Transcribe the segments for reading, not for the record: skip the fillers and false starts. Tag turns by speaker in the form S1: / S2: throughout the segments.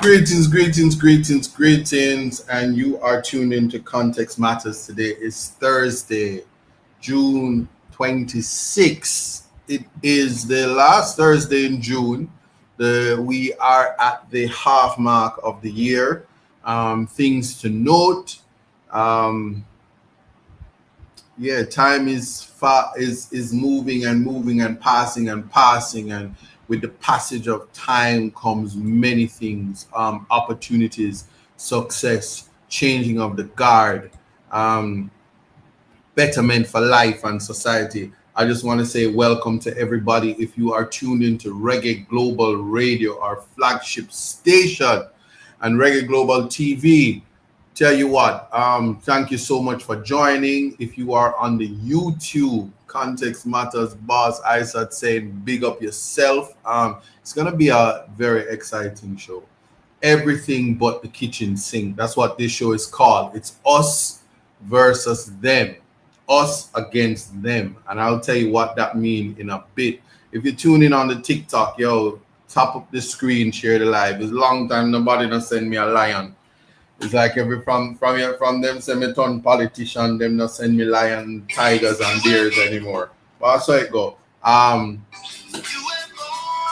S1: Greetings, and you are tuned into Context Matters. Today is Thursday, June 26th. It is the last Thursday in June. We are at the half mark of the year. Things to note. Time is moving and passing, and with the passage of time comes many things, opportunities, success, changing of the guard, um, betterment for life and society. I just want to say welcome to everybody. If you are tuned into Reggae Global Radio, our flagship station, and Reggae Global TV, tell you what, thank you so much for joining. If you are on the YouTube, Context Matters boss Isaac saying big up yourself. It's gonna be a very exciting show. Everything but the kitchen sink. That's what this show is called. It's us versus them, us against them, and I'll tell you what that means in a bit. If you tune in on the TikTok, tap up the screen, share the live. It's a long time nobody done send me a lion. It's like from them send me ton politician, them not send me lion, tigers, and bears anymore. But that's how it go.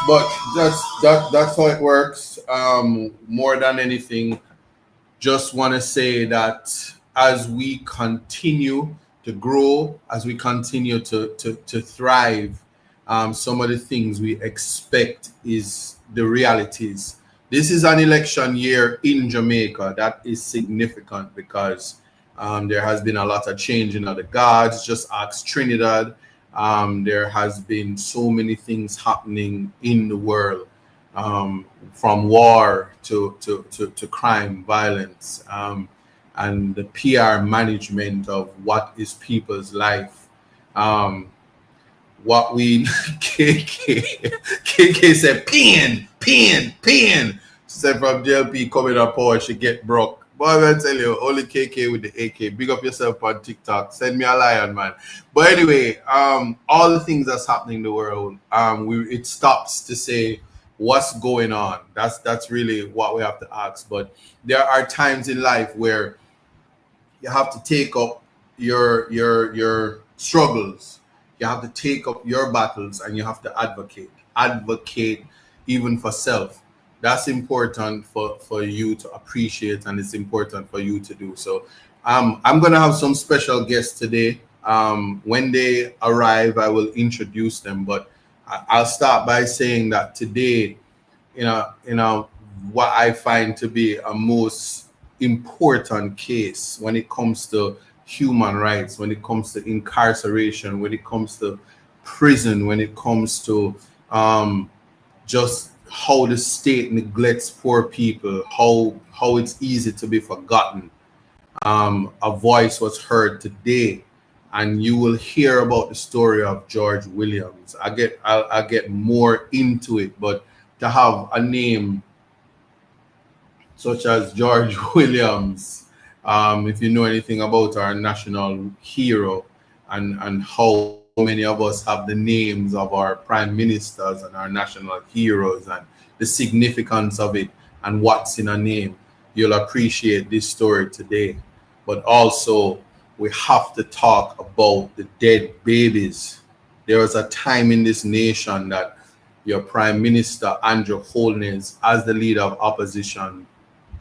S1: But that's how it works. More than anything, just want to say that as we continue to grow, as we continue to thrive, some of the things we expect is the realities. This is an election year in Jamaica. That is significant because there has been a lot of changing of the guards. Just ask Trinidad. There has been so many things happening in the world, from war to crime, violence, and the PR management of what is people's life. What we KK said, pin. Said from JLP coming up power, she get broke. But I'm gonna tell you, only KK with the AK. Big up yourself on TikTok. Send me a lion, man. But anyway, all the things that's happening in the world, it stops to say what's going on. That's really what we have to ask. But there are times in life where you have to take up your struggles. You have to take up your battles, and you have to advocate even for self. That's important for you to appreciate, and it's important for you to do so. I'm gonna have some special guests today. When they arrive, I will introduce them, but I'll start by saying that today, what I find to be a most important case when it comes to human rights, when it comes to incarceration, when it comes to prison, when it comes to just how the state neglects poor people, how it's easy to be forgotten. A voice was heard today, and you will hear about the story of George Williams. I'll get more into it, but to have a name such as George Williams, if you know anything about our national hero, and how many of us have the names of our prime ministers and our national heroes and the significance of it and what's in a name, you'll appreciate this story today. But also, we have to talk about the dead babies. There was a time in this nation that your prime minister, Andrew Holness, as the leader of opposition,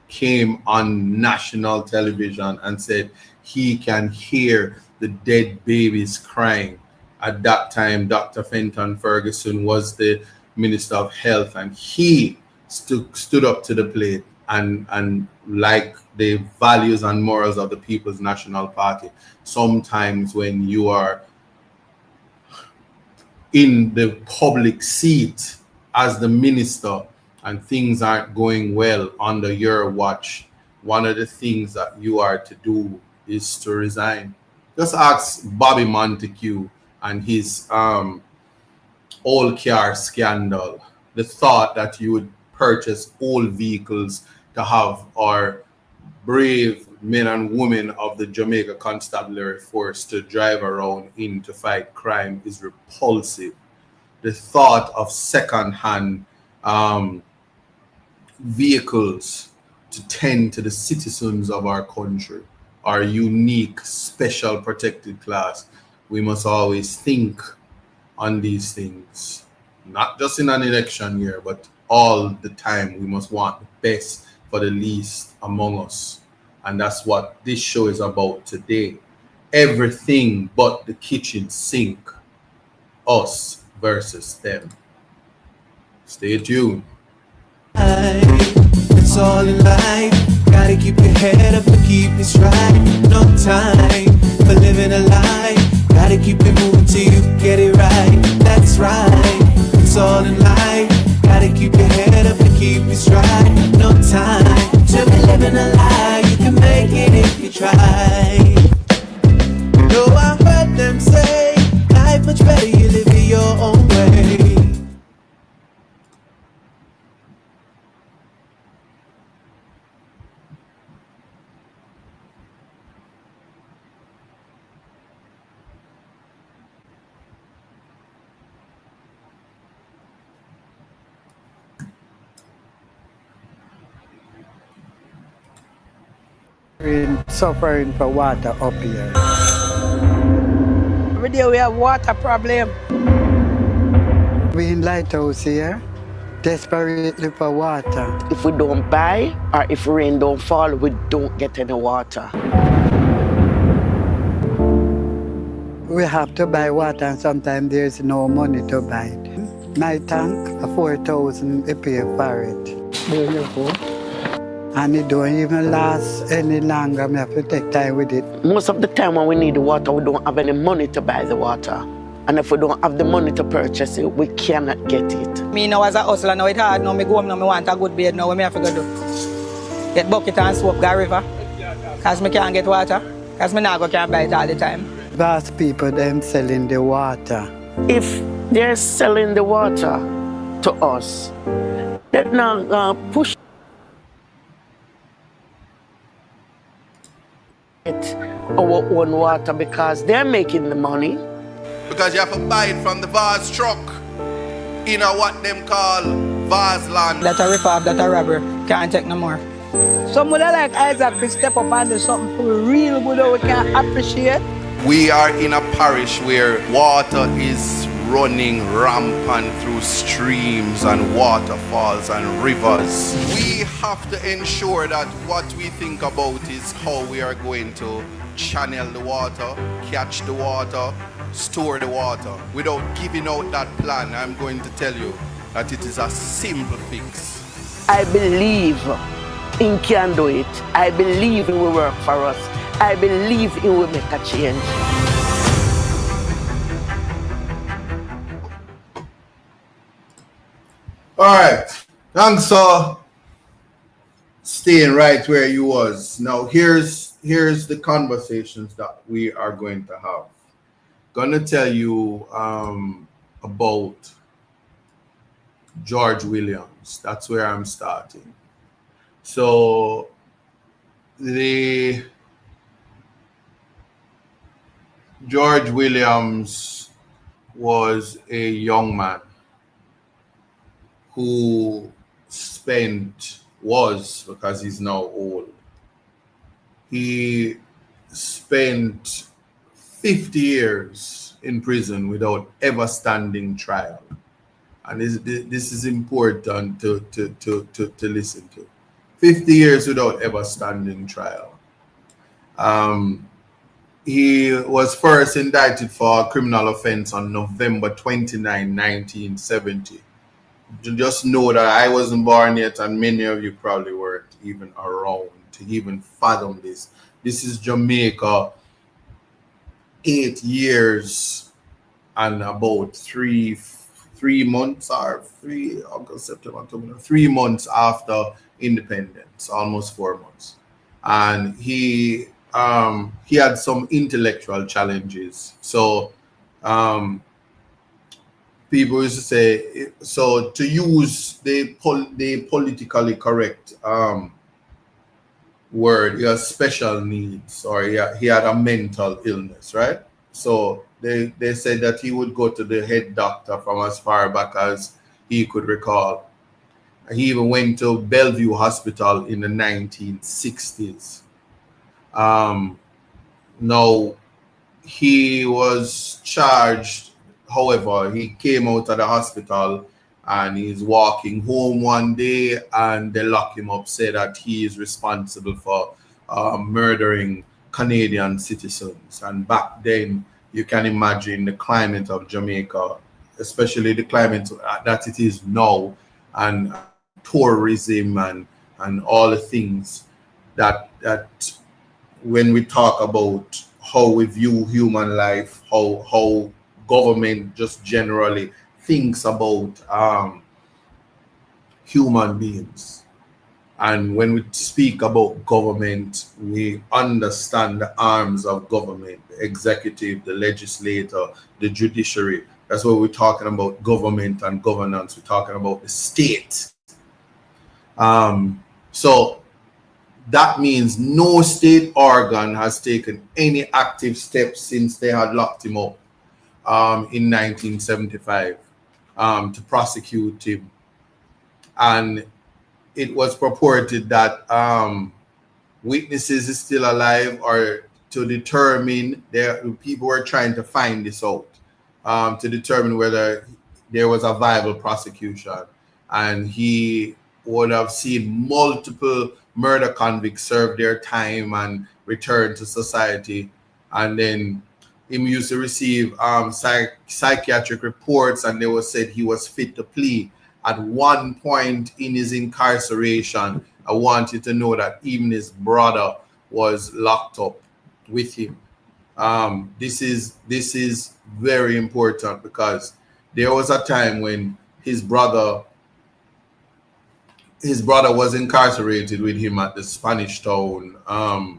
S1: came on national television and said he can hear the dead babies crying. At that time, Dr. Fenton Ferguson was the Minister of Health, and he stood up to the plate and like the values and morals of the People's National Party. Sometimes when you are in the public seat as the minister and things aren't going well under your watch, one of the things that you are to do is to resign. Just ask Bobby Montague and his old car scandal. The thought that you would purchase old vehicles to have our brave men and women of the Jamaica Constabulary Force to drive around in to fight crime is repulsive. The thought of second-hand vehicles to tend to the citizens of our country, our unique, special protected class, we must always think on these things, not just in an election year, but all the time. We must want the best for the least among us. And that's what this show is about today. Everything but the kitchen sink, us versus them. Stay tuned.
S2: It's all in life. Gotta keep your head up and keep it straight. No time for living a lie. Gotta keep it moving till you get it right. That's right. It's all in life. Gotta keep your head up and keep it straight. No time to be living a lie. You can make it if you try. No, I heard them say life much better you live it your own way.
S3: Suffering for water up here.
S4: Every day we have water problem.
S3: We in Lighthouse here, desperately for water.
S5: If we don't buy or if rain don't fall, we don't get any water.
S3: We have to buy water and sometimes there's no money to buy it. My tank, 4,000 I pay for it. There you go. And it don't even last any longer. I have to take time with it.
S5: Most of the time when we need the water, we don't have any money to buy the water. And if we don't have the money to purchase it, we cannot get it.
S4: Me now as a hustler, now it hard. Now me go home, now me want a good bed. Now what me have to go do? Get bucket and soap, go river. Because me can't get water. Because me not go can buy it all the time.
S3: Vast people them selling the water.
S5: If they're selling the water to us, they're not push our own water because they're making the money.
S1: Because you have to buy it from the vase truck in a what them call vase land.
S4: That a rip off, that a robber. Can't take no more.
S6: Some would like Isaac to step up and do something for real good that we can appreciate.
S1: We are in a parish where water is running rampant through streams and waterfalls and rivers. We have to ensure that what we think about is how we are going to channel the water, catch the water, store the water. Without giving out that plan, I'm going to tell you that it is a simple fix.
S5: I believe in can do it. I believe it will work for us. I believe it will make a change.
S1: All right, thanks for staying right where you was. Now here's the conversations that we are going to have. Gonna tell you about George Williams. That's where I'm starting. So the George Williams was a young man who because he's now old, he spent 50 years in prison without ever standing trial. And this is important to listen to. 50 years without ever standing trial. He was first indicted for a criminal offense on November 29, 1970. Just know that I wasn't born yet, and many of you probably weren't even around to even fathom this. This is Jamaica, 8 years and about 3 months, or 3 August, September, October, 3 months after independence, almost 4 months. And he had some intellectual challenges. So people used to say, so to use the politically correct word, he has special needs, or he had a mental illness, right? So they said that he would go to the head doctor from as far back as he could recall. He even went to Bellevue Hospital in the 1960s. Now, he was charged, however, he came out of the hospital and he's walking home one day and they lock him up, say that he is responsible for murdering Canadian citizens. And back then, you can imagine the climate of Jamaica, especially the climate that it is now, and tourism and all the things that when we talk about how we view human life, how government just generally thinks about human beings. And when we speak about government, we understand the arms of government, the executive, the legislature, the judiciary. That's what we're talking about, government and governance. We're talking about the state. So that means no state organ has taken any active steps since they had locked him up in 1975 to prosecute him. And it was purported that witnesses is still alive, or to determine, people were trying to find this out, to determine whether there was a viable prosecution. And he would have seen multiple murder convicts serve their time and return to society. And then he used to receive psychiatric reports, and they were said he was fit to plea. At one point in his incarceration, I want you to know that even his brother was locked up with him. This is very important, because there was a time when his brother was incarcerated with him at the Spanish Town, the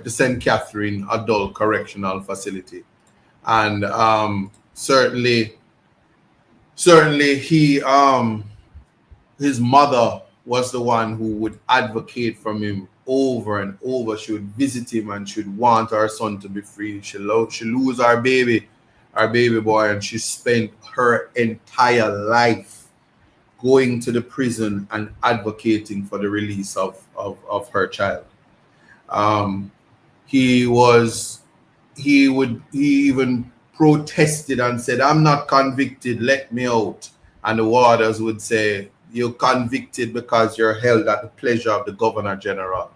S1: St. Catherine Adult Correctional Facility. And certainly he his mother was the one who would advocate for him over and over. She would visit him and she'd want our son to be free. She lose our baby boy, and she spent her entire life going to the prison and advocating for the release of her child. He even protested and said, "I'm not convicted, let me out." And the warders would say, "You're convicted because you're held at the pleasure of the Governor General."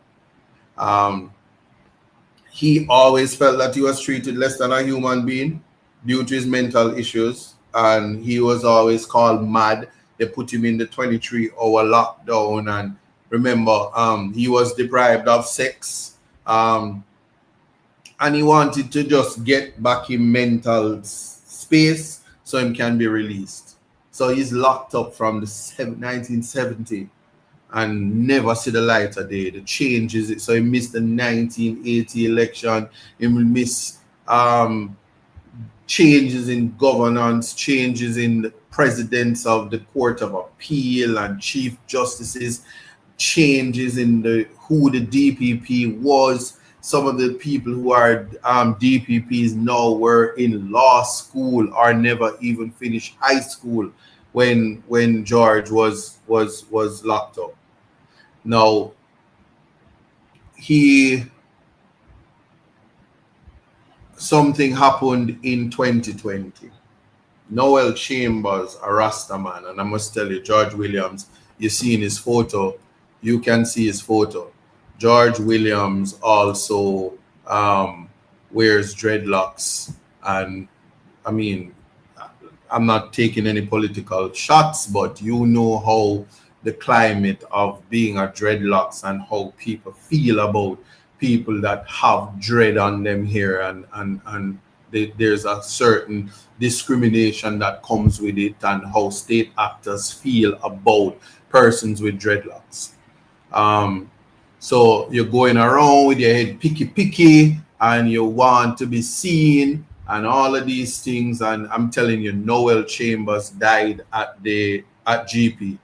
S1: He always felt that he was treated less than a human being due to his mental issues, and he was always called mad. They put him in the 23-hour lockdown, and remember, he was deprived of sex, and he wanted to just get back in mental space so he can be released. So he's locked up from the 1970 and never see the light of day. The changes, so he missed the 1980 election. He will miss changes in governance, changes in the presidents of the Court of Appeal and chief justices, changes in who the DPP was. Some of the people who are DPPs now were in law school or never even finished high school when George was locked up. Now, something happened in 2020. Noel Chambers, a Rastaman, and I must tell you, George Williams, you've seen his photo, you can see his photo. George Williams also wears dreadlocks, and I mean, I'm not taking any political shots, but you know how the climate of being a dreadlocks and how people feel about people that have dread on them here, and there's a certain discrimination that comes with it, and how state actors feel about persons with dreadlocks. So you're going around with your head picky, and you want to be seen, and all of these things. And I'm telling you, Noel Chambers died at GP.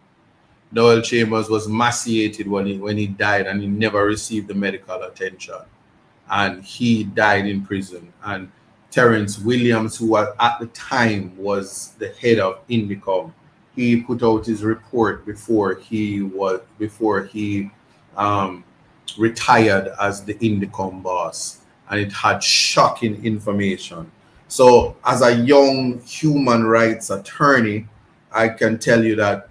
S1: Noel Chambers was emaciated when he died, and he never received the medical attention, and he died in prison. And Terrence Williams, who at the time was the head of Indicom, he put out his report before he retired as the Indicom boss, and it had shocking information. So as a young human rights attorney, I can tell you that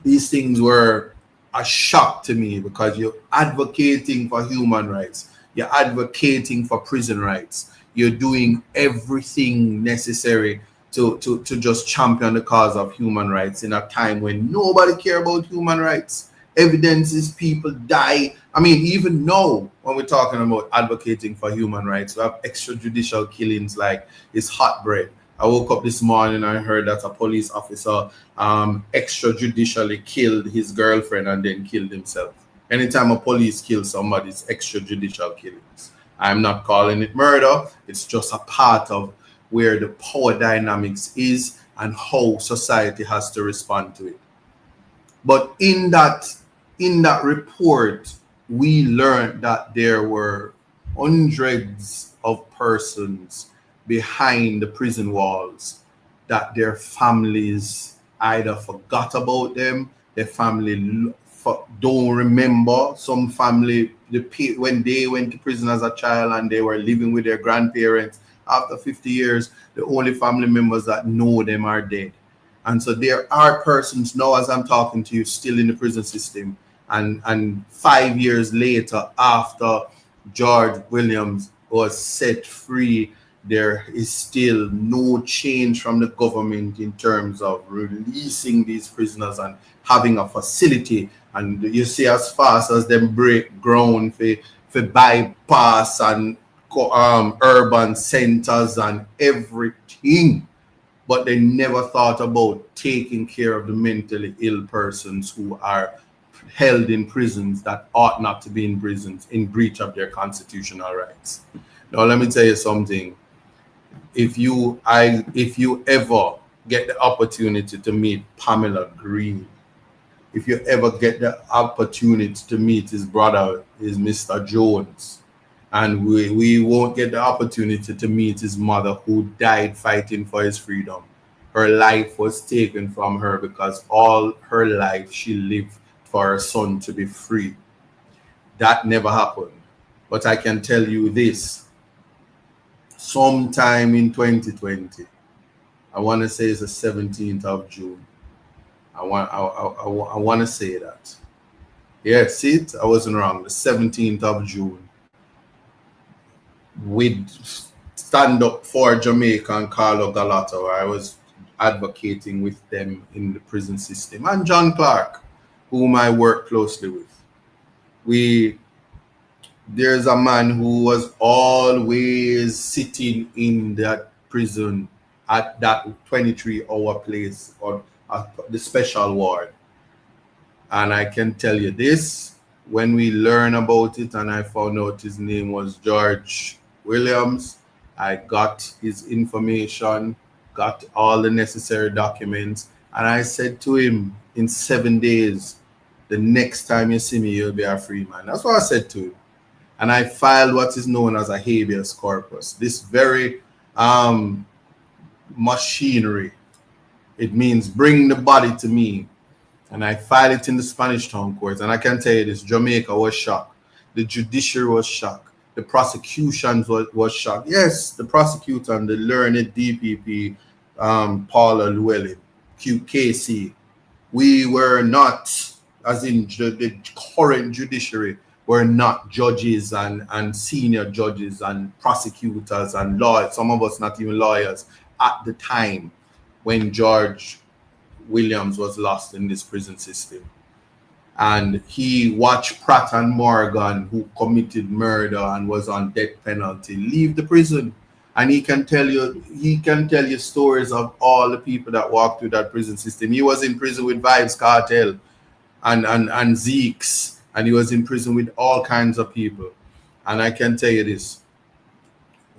S1: these things were a shock to me, because you're advocating for human rights, you're advocating for prison rights, you're doing everything necessary to just champion the cause of human rights in a time when nobody care about human rights. Evidence is people die. I mean, even now, when we're talking about advocating for human rights, we have extrajudicial killings like it's hot bread. I woke up this morning and I heard that a police officer extrajudicially killed his girlfriend and then killed himself. Anytime a police kills somebody, it's extrajudicial killings. I'm not calling it murder. It's just a part of where the power dynamics is and how society has to respond to it. But in that report, we learned that there were hundreds of persons behind the prison walls, that their families either forgot about them, their family don't remember. Some family, when they went to prison as a child and they were living with their grandparents, after 50 years, the only family members that know them are dead. And so there are persons now, as I'm talking to you, still in the prison system. And 5 years later, after George Williams was set free, there is still no change from the government in terms of releasing these prisoners and having a facility. And you see, as fast as them break ground for bypass and urban centers and everything, but they never thought about taking care of the mentally ill persons who are held in prisons that ought not to be in prisons, in breach of their constitutional rights. Now, let me tell you something. If you ever get the opportunity to meet Pamela Green, if you ever get the opportunity to meet his brother, is Mr. Jones, and we won't get the opportunity to meet his mother, who died fighting for his freedom. Her life was taken from her because all her life she lived for her son to be free. That never happened. But I can tell you this, sometime in 2020, I want to say it's the 17th of June. I want to say that. Yeah, see it? I wasn't wrong. The 17th of June. With Stand Up for Jamaica and Carlo Galato, I was advocating with them in the prison system, and John Clark, whom I work closely with. There's a man who was always sitting in that prison at that 23-hour place, or the special ward. And I can tell you this, when we learn about it and I found out his name was George Williams, I got his information, got all the necessary documents, and I said to him, in 7 days, the next time you see me, you'll be a free man. That's what I said to him. And I filed what is known as a habeas corpus. This very machinery. It means bring the body to me. And I filed it in the Spanish Town Court. And I can tell you this, Jamaica was shocked. The judiciary was shocked. The prosecutions was shocked. Yes, the prosecutor and the learned DPP, Paula Llewellyn, QKC, we were not, as in the current judiciary, were not judges and senior judges and prosecutors and lawyers, some of us not even lawyers, at the time when George Williams was lost in this prison system. And he watched Pratt and Morgan, who committed murder and was on death penalty, leave the prison. And he can tell you stories of all the people that walked through that prison system. He was in prison with Vibes Cartel and Zeeks, and he was in prison with all kinds of people. And I can tell you this,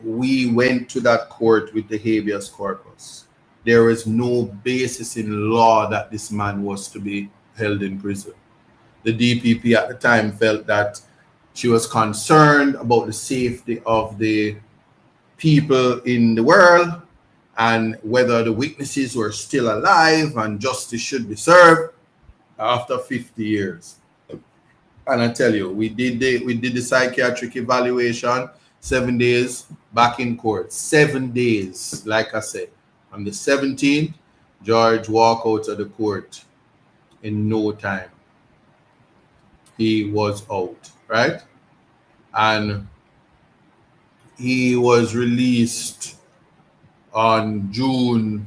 S1: we went to that court with the habeas corpus. There is no basis in law that this man was to be held in prison. The DPP at the time felt that she was concerned about the safety of the people in the world, and whether the witnesses were still alive and justice should be served after 50 years. And I tell you, we did the psychiatric evaluation, 7 days back in court. 7 days, like I said. On the 17th, George walked out of the court in no time. He was out, right? And he was released on June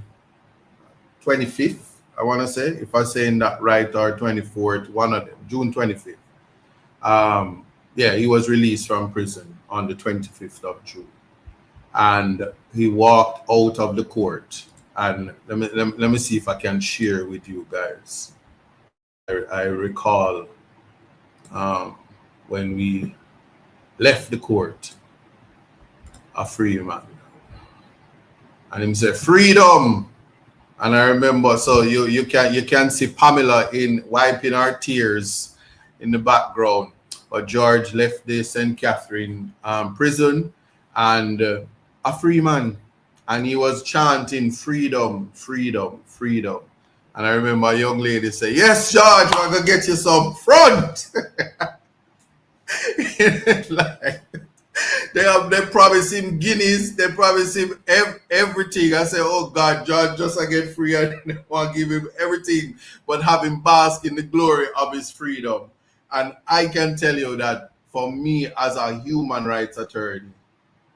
S1: 25th, I want to say, if I'm saying that right, or 24th, one of them, June 25th. Yeah, he was released from prison on the 25th of June. And he walked out of the court. And let me see if I can share with you guys. I recall when we left the court, a free man. And him said, freedom. And I remember, so you can see Pamela in wiping her tears in the background. But George left the St. Catherine prison and a free man. And he was chanting freedom, freedom, freedom. And I remember a young lady say, yes, George, we're going to get you some front. Like, they promise him guineas, they promise him everything. I say, oh God, George just to get free, and they want to give him everything, but have him bask in the glory of his freedom. And I can tell you that for me as a human rights attorney,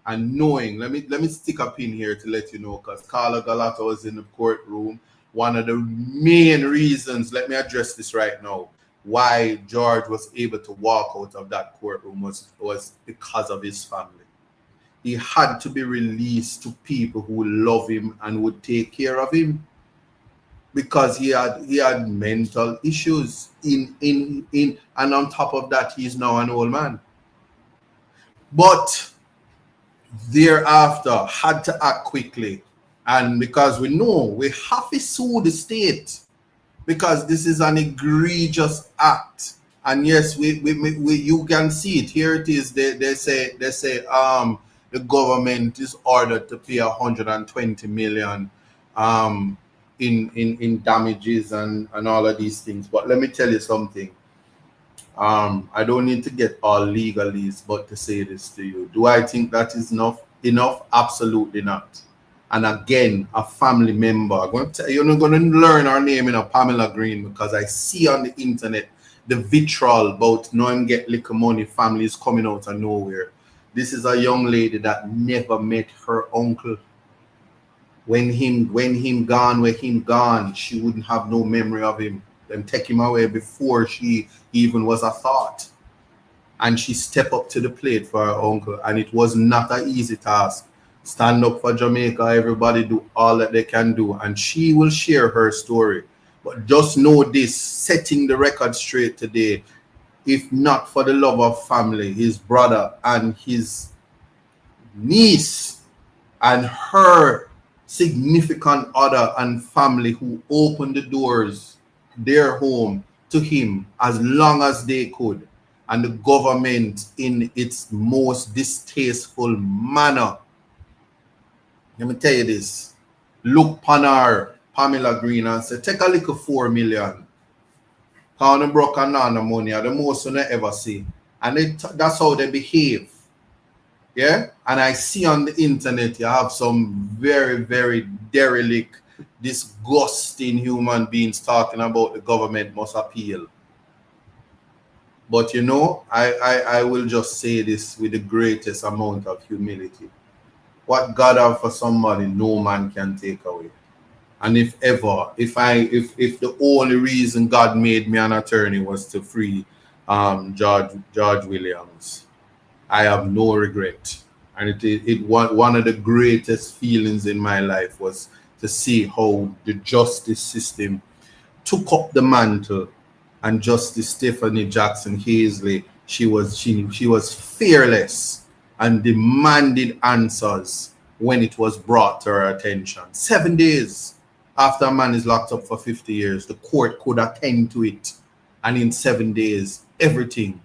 S1: and knowing, let me stick a pin here to let you know, because Carla Galata was in the courtroom. One of the main reasons, let me address this right now, why George was able to walk out of that courtroom was because of his family. He had to be released to people who love him and would take care of him, because he had mental issues and on top of that, he's now an old man. But thereafter had to act quickly, and because we know we have to sue the state, because this is an egregious act. And yes, we you can see it here. It is. They say the government is ordered to pay 120 million in damages and all of these things. But let me tell you something. I don't need to get all legalese, but to say this to you, do I think that is enough? Absolutely not. And again, a family member, I'm going to tell you, you're not going to learn our name in a Pamela Green, because I see on the internet the vitriol about no one get little money, families coming out of nowhere. This is a young lady that never met her uncle. When him gone, she wouldn't have no memory of him. Them take him away before she even was a thought. And she stepped up to the plate for her uncle, and it was not an easy task. Stand up for Jamaica, everybody do all that they can do, and she will share her story. But just know this, setting the record straight today, if not for the love of family, his brother and his niece and her significant other and family who opened the doors, their home, to him as long as they could, and the government in its most distasteful manner. Let me tell you this. Look upon her, Pamela Green, and say, take a little 4 million. Count the broke and none of money are the most you ever see. And that's how they behave. Yeah? And I see on the internet you have some very, very derelict, disgusting human beings talking about the government must appeal. But you know, I will just say this with the greatest amount of humility. What God have for somebody, no man can take away. And if the only reason God made me an attorney was to free George Williams, I have no regret. And one of the greatest feelings in my life was to see how the justice system took up the mantle, and Justice Stephanie Jackson Hazley, she was fearless and demanded answers when it was brought to her attention. 7 days after a man is locked up for 50 years, the court could attend to it. And in 7 days, everything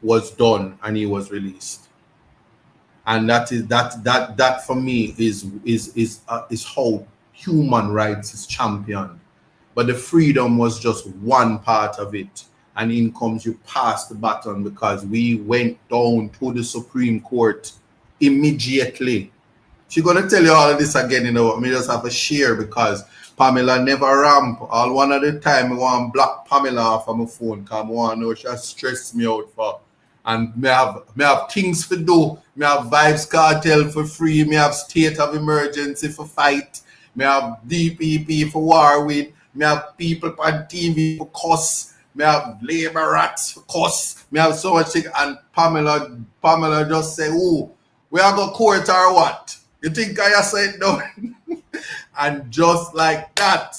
S1: was done and he was released. And that for me is how human rights is championed. But the freedom was just one part of it. And in comes you pass the baton, because we went down to the Supreme Court immediately. She's gonna tell you all of this again, but me just have a share, because Pamela never ramp. All one at a time I want to block Pamela off of my phone, because I want to know she has stressed me out for. And me have things to do. Me have Vibes Cartel for free. Me have state of emergency for fight. Me have DPP for war with. Me have people on TV for cuss. Me have labor rats for cuss. Me have so much thing. And Pamela just say, "Oh, we are going to court or what? You think I said no?" And just like that,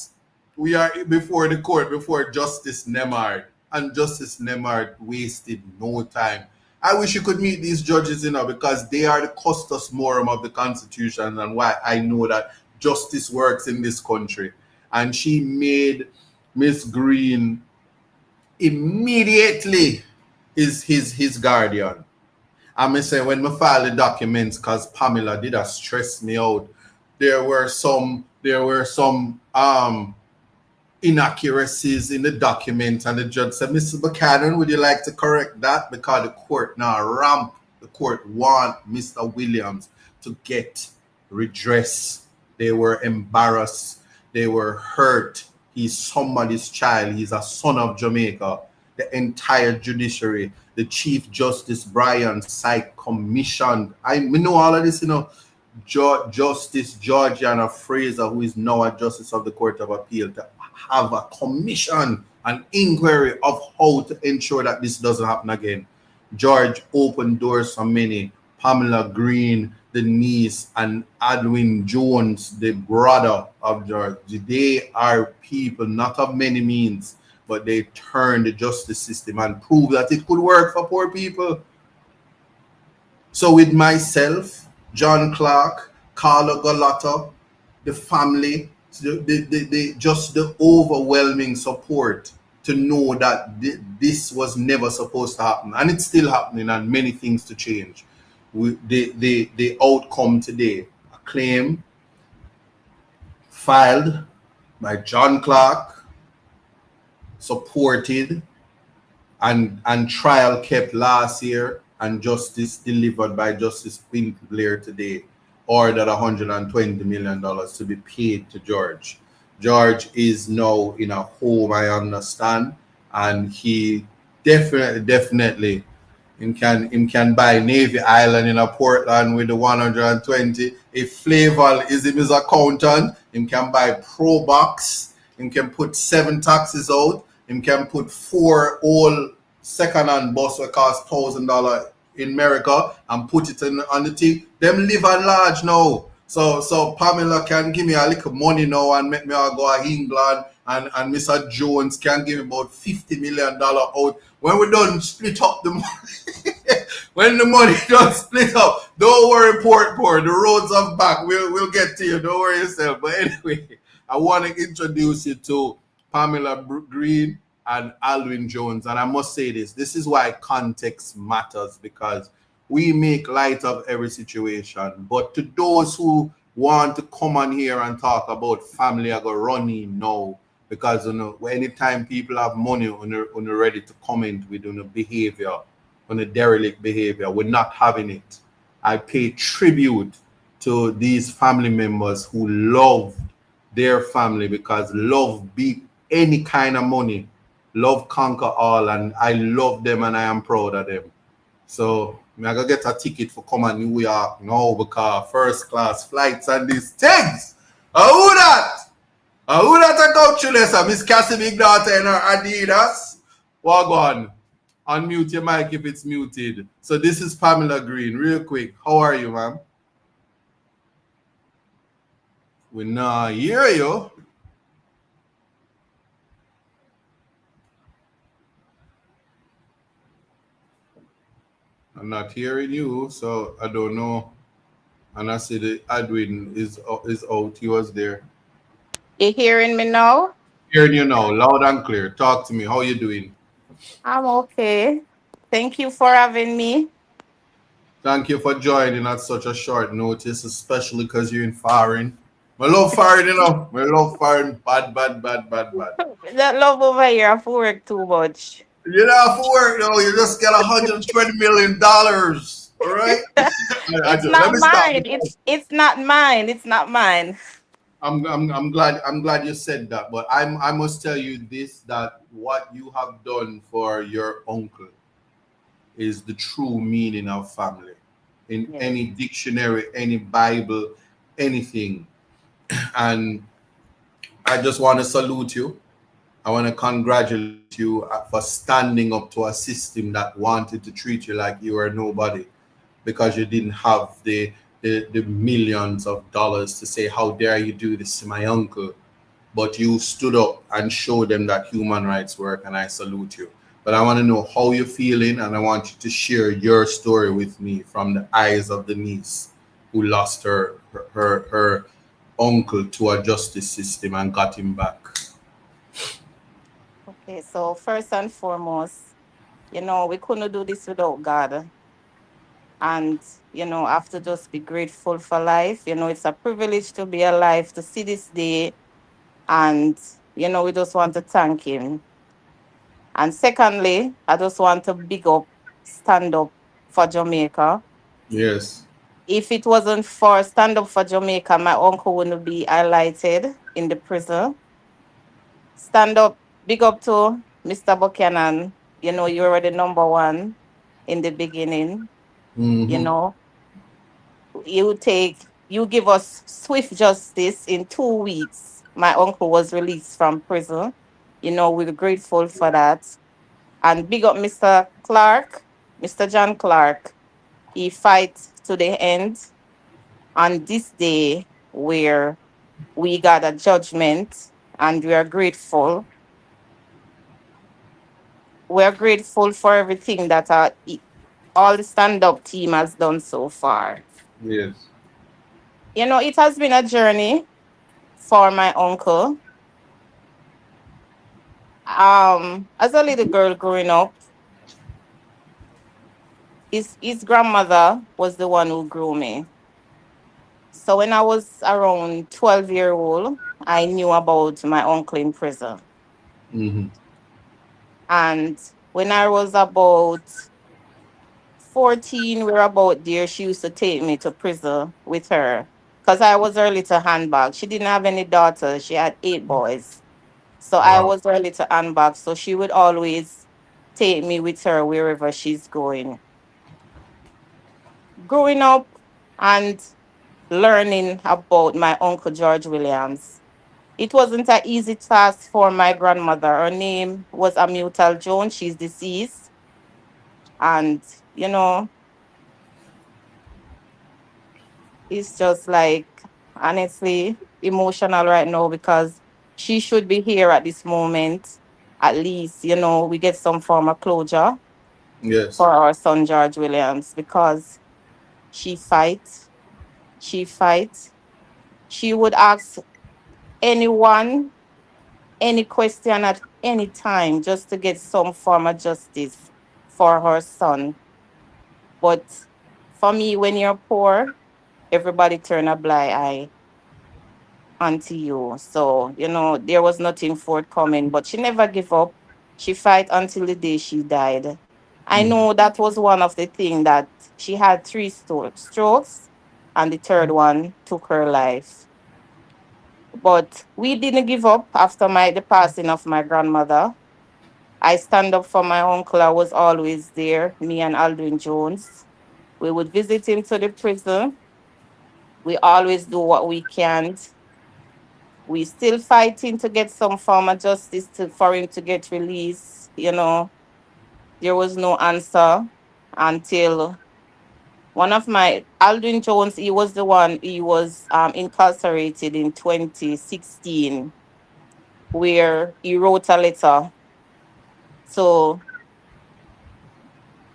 S1: we are before the court, before Justice Nemard. And Justice Nemard wasted no time. I wish you could meet these judges, because they are the custos morum of the Constitution, and why I know that justice works in this country. And she made Miss Green immediately his guardian. I say when I file the documents, because Pamela did stress me out, there were some inaccuracies in the document, and the judge said, "Mr. Buchanan, would you like to correct that?" Because the court now ramp, the court want Mr. Williams to get redress. They were embarrassed. They were hurt. He's somebody's child. He's a son of Jamaica. The entire judiciary, the Chief Justice Brian Syke commissioned. We know all of this, Justice Georgiana Fraser, who is now a Justice of the Court of Appeal, to have a commission, an inquiry of how to ensure that this doesn't happen again. George opened doors for many. Pamela Green, the niece, and Adwin Jones, the brother of George. They are people not of many means, but they turned the justice system and proved that it could work for poor people. So with myself, John Clark, Carlo Galata, the family, just the overwhelming support to know that this was never supposed to happen, and it's still happening, and many things to change. The outcome today, a claim filed by John Clark, supported, and trial kept last year, and justice delivered by Justice Blair today, ordered $120 million to be paid to George. George is now in a home, I understand, and he definitely him can buy Navy Island in a Portland with the 120. If Flavel is his accountant, him can buy Pro Box. Him can put 7 taxes out. Him can put 4 old second-hand bus that cost $1,000 in America and put it on the thing. Them live at large now. So Pamela can give me a little money now and make me go to England, and Mr. Jones can give me about $50 million out. When we done split up the money, when the money done split up, don't worry, poor. The roads are back. We'll get to you. Don't worry yourself. But anyway, I want to introduce you to Pamela Green and Alwyn Jones. And I must say this is why context matters, because we make light of every situation. But to those who want to come on here and talk about family, I go running now, because anytime people have money on ready to comment with behavior, on a derelict behavior, we're not having it. I pay tribute to these family members who love their family, because love beat any kind of money. Love conquer all, and I love them and I am proud of them. So I'm gonna get a ticket for coming to New York now, because first class flights and these things. Who that? Who that a coach you, Miss Cassie Big Daughter in her Adidas? Wagwan. Unmute your mic if it's muted. So this is Pamela Green. Real quick. How are you, ma'am? We not hear you. I'm not hearing you, so I don't know. And I see the Adwin is out. He was there.
S7: You hearing me now?
S1: Hearing you now, loud and clear. Talk to me. How you doing?
S7: I'm okay. Thank you for having me.
S1: Thank you for joining at such a short notice, especially because you're in foreign. I love foreign, you know. I love foreign. Bad, bad, bad, bad, bad.
S7: That love over here, I have to work too much.
S1: You don't have to work, though. You just get $120 million. All right? I
S7: It's
S1: do. Let
S7: not
S1: me stop.
S7: mine. It's not mine. It's not mine.
S1: I'm glad you said that. But I must tell you this, that what you have done for your uncle is the true meaning of family. In
S7: Yes.
S1: any dictionary, any Bible, anything. And I just want to salute you. I want to congratulate you for standing up to a system that wanted to treat you like you were nobody because you didn't have the millions of dollars to say, how dare you do this to my uncle? But you stood up and showed them that human rights work, and I salute you. But I want to know how you're feeling, and I want you to share your story with me from the eyes of the niece who lost her uncle to a justice system and got him back.
S7: Okay, so first and foremost, we couldn't do this without God. And, I have to just be grateful for life. It's a privilege to be alive, to see this day. And, we just want to thank Him. And secondly, I just want to big up, stand up for Jamaica.
S1: Yes.
S7: If it wasn't for stand up for Jamaica, my uncle wouldn't be highlighted in the prison. Stand up, big up to Mr. Buchanan. You were the number one in the beginning. You
S1: Mm-hmm.
S7: know, you give us swift justice in 2 weeks. My uncle was released from prison. We're grateful for that. And big up Mr. Clark, Mr. John Clark. He fights to the end on this day where we got a judgment, and we are grateful. We're grateful for everything that all the stand-up team has done so far.
S1: Yes.
S7: It has been a journey for my uncle. As a little girl growing up, his grandmother was the one who grew me. So when I was around 12 years old, I knew about my uncle in prison.
S1: Mm-hmm.
S7: And when I was about 14, we were about there, she used to take me to prison with her because I was her little handbag. She didn't have any daughters, she had 8 boys. So I
S1: Wow.
S7: was her little handbag. So she would always take me with her wherever she's going. Growing up and learning about my uncle George Williams, it wasn't an easy task for my grandmother. Her name was Amutal Jones. She's deceased. And, you know, it's just like, honestly, emotional right now because she should be here at this moment. At least, we get some form of closure
S1: Yes.
S7: for our son, George Williams, because she fights. She fights. She would ask anyone any question at any time just to get some form of justice for her son. But for me, when you're poor, everybody turn a blind eye onto you. So, there was nothing forthcoming, but she never give up. She fight until the day she died. I
S1: Mm.
S7: know that was one of the things that she had three strokes, and the third one took her life. But we didn't give up after the passing of my grandmother. I stand up for my uncle. I was always there, me and Aldrin Jones. We would visit him to the prison. We always do what we can. We still fighting to get some form of justice for him to get released. There was no answer until one of my Aldrin Jones, he was incarcerated in 2016, where he wrote a letter. So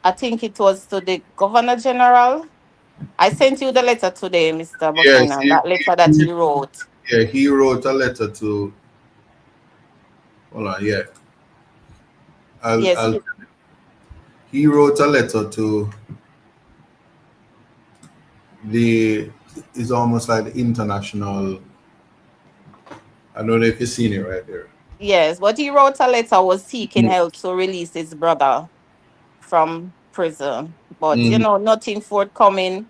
S7: I think it was to the Governor General. I sent you the letter today, Mr.
S1: Yes.
S7: Buchanan, that letter that he wrote.
S1: Yeah, he wrote a letter to. Hold on. Yeah.
S7: Yes,
S1: I'll, he wrote a letter to the is almost like the international. I don't know if you've seen it right there.
S7: Yes, but he wrote a letter was seeking help to release his brother from prison. But
S1: Mm-hmm.
S7: nothing forthcoming.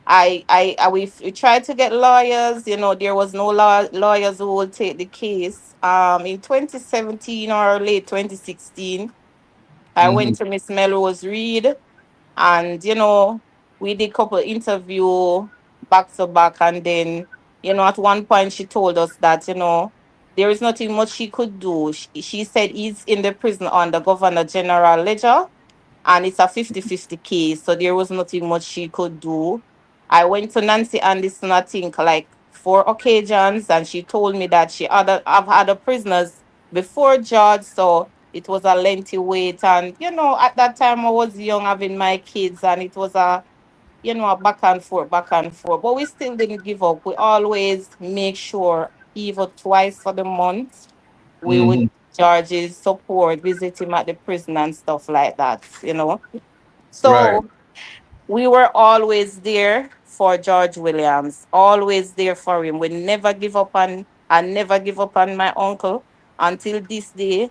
S7: We tried to get lawyers. There was no lawyers who would take the case. In 2017 or late 2016, I
S1: Mm-hmm.
S7: went to Miss Melrose Reed, and we did couple interview back to back, and then at one point she told us that there is nothing much she could do. She said he's in the prison on the Governor General ledger, and it's a 50-50 case, so there was nothing much she could do. I went to Nancy Anderson, I think, like 4 occasions, and she told me that I've had prisoners before judge, so it was a lengthy wait. And at that time I was young, having my kids, and it was a back and forth, back and forth. But we still didn't give up. We always make sure, even twice for the month, we would
S1: Mm-hmm.
S7: George's support, visit him at the prison and stuff like that.
S1: Right.
S7: So we were always there for George Williams, always there for him. We never give up on I never give up on my uncle until this day.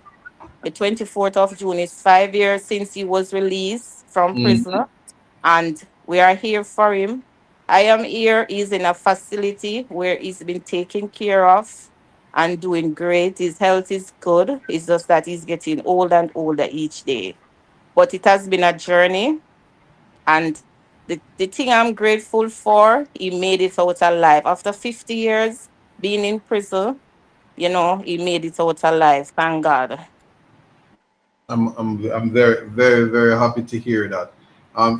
S7: The 24th of June is 5 years since he was released from
S1: Mm-hmm.
S7: prison, and we are here for him. I am here. He's in a facility where he's been taken care of and doing great. His health is good. It's just that he's getting older and older each day. But it has been a journey, and the thing I'm grateful for, he made it out alive. After 50 years being in prison, he made it out alive. Thank God.
S1: I'm very very very happy to hear that.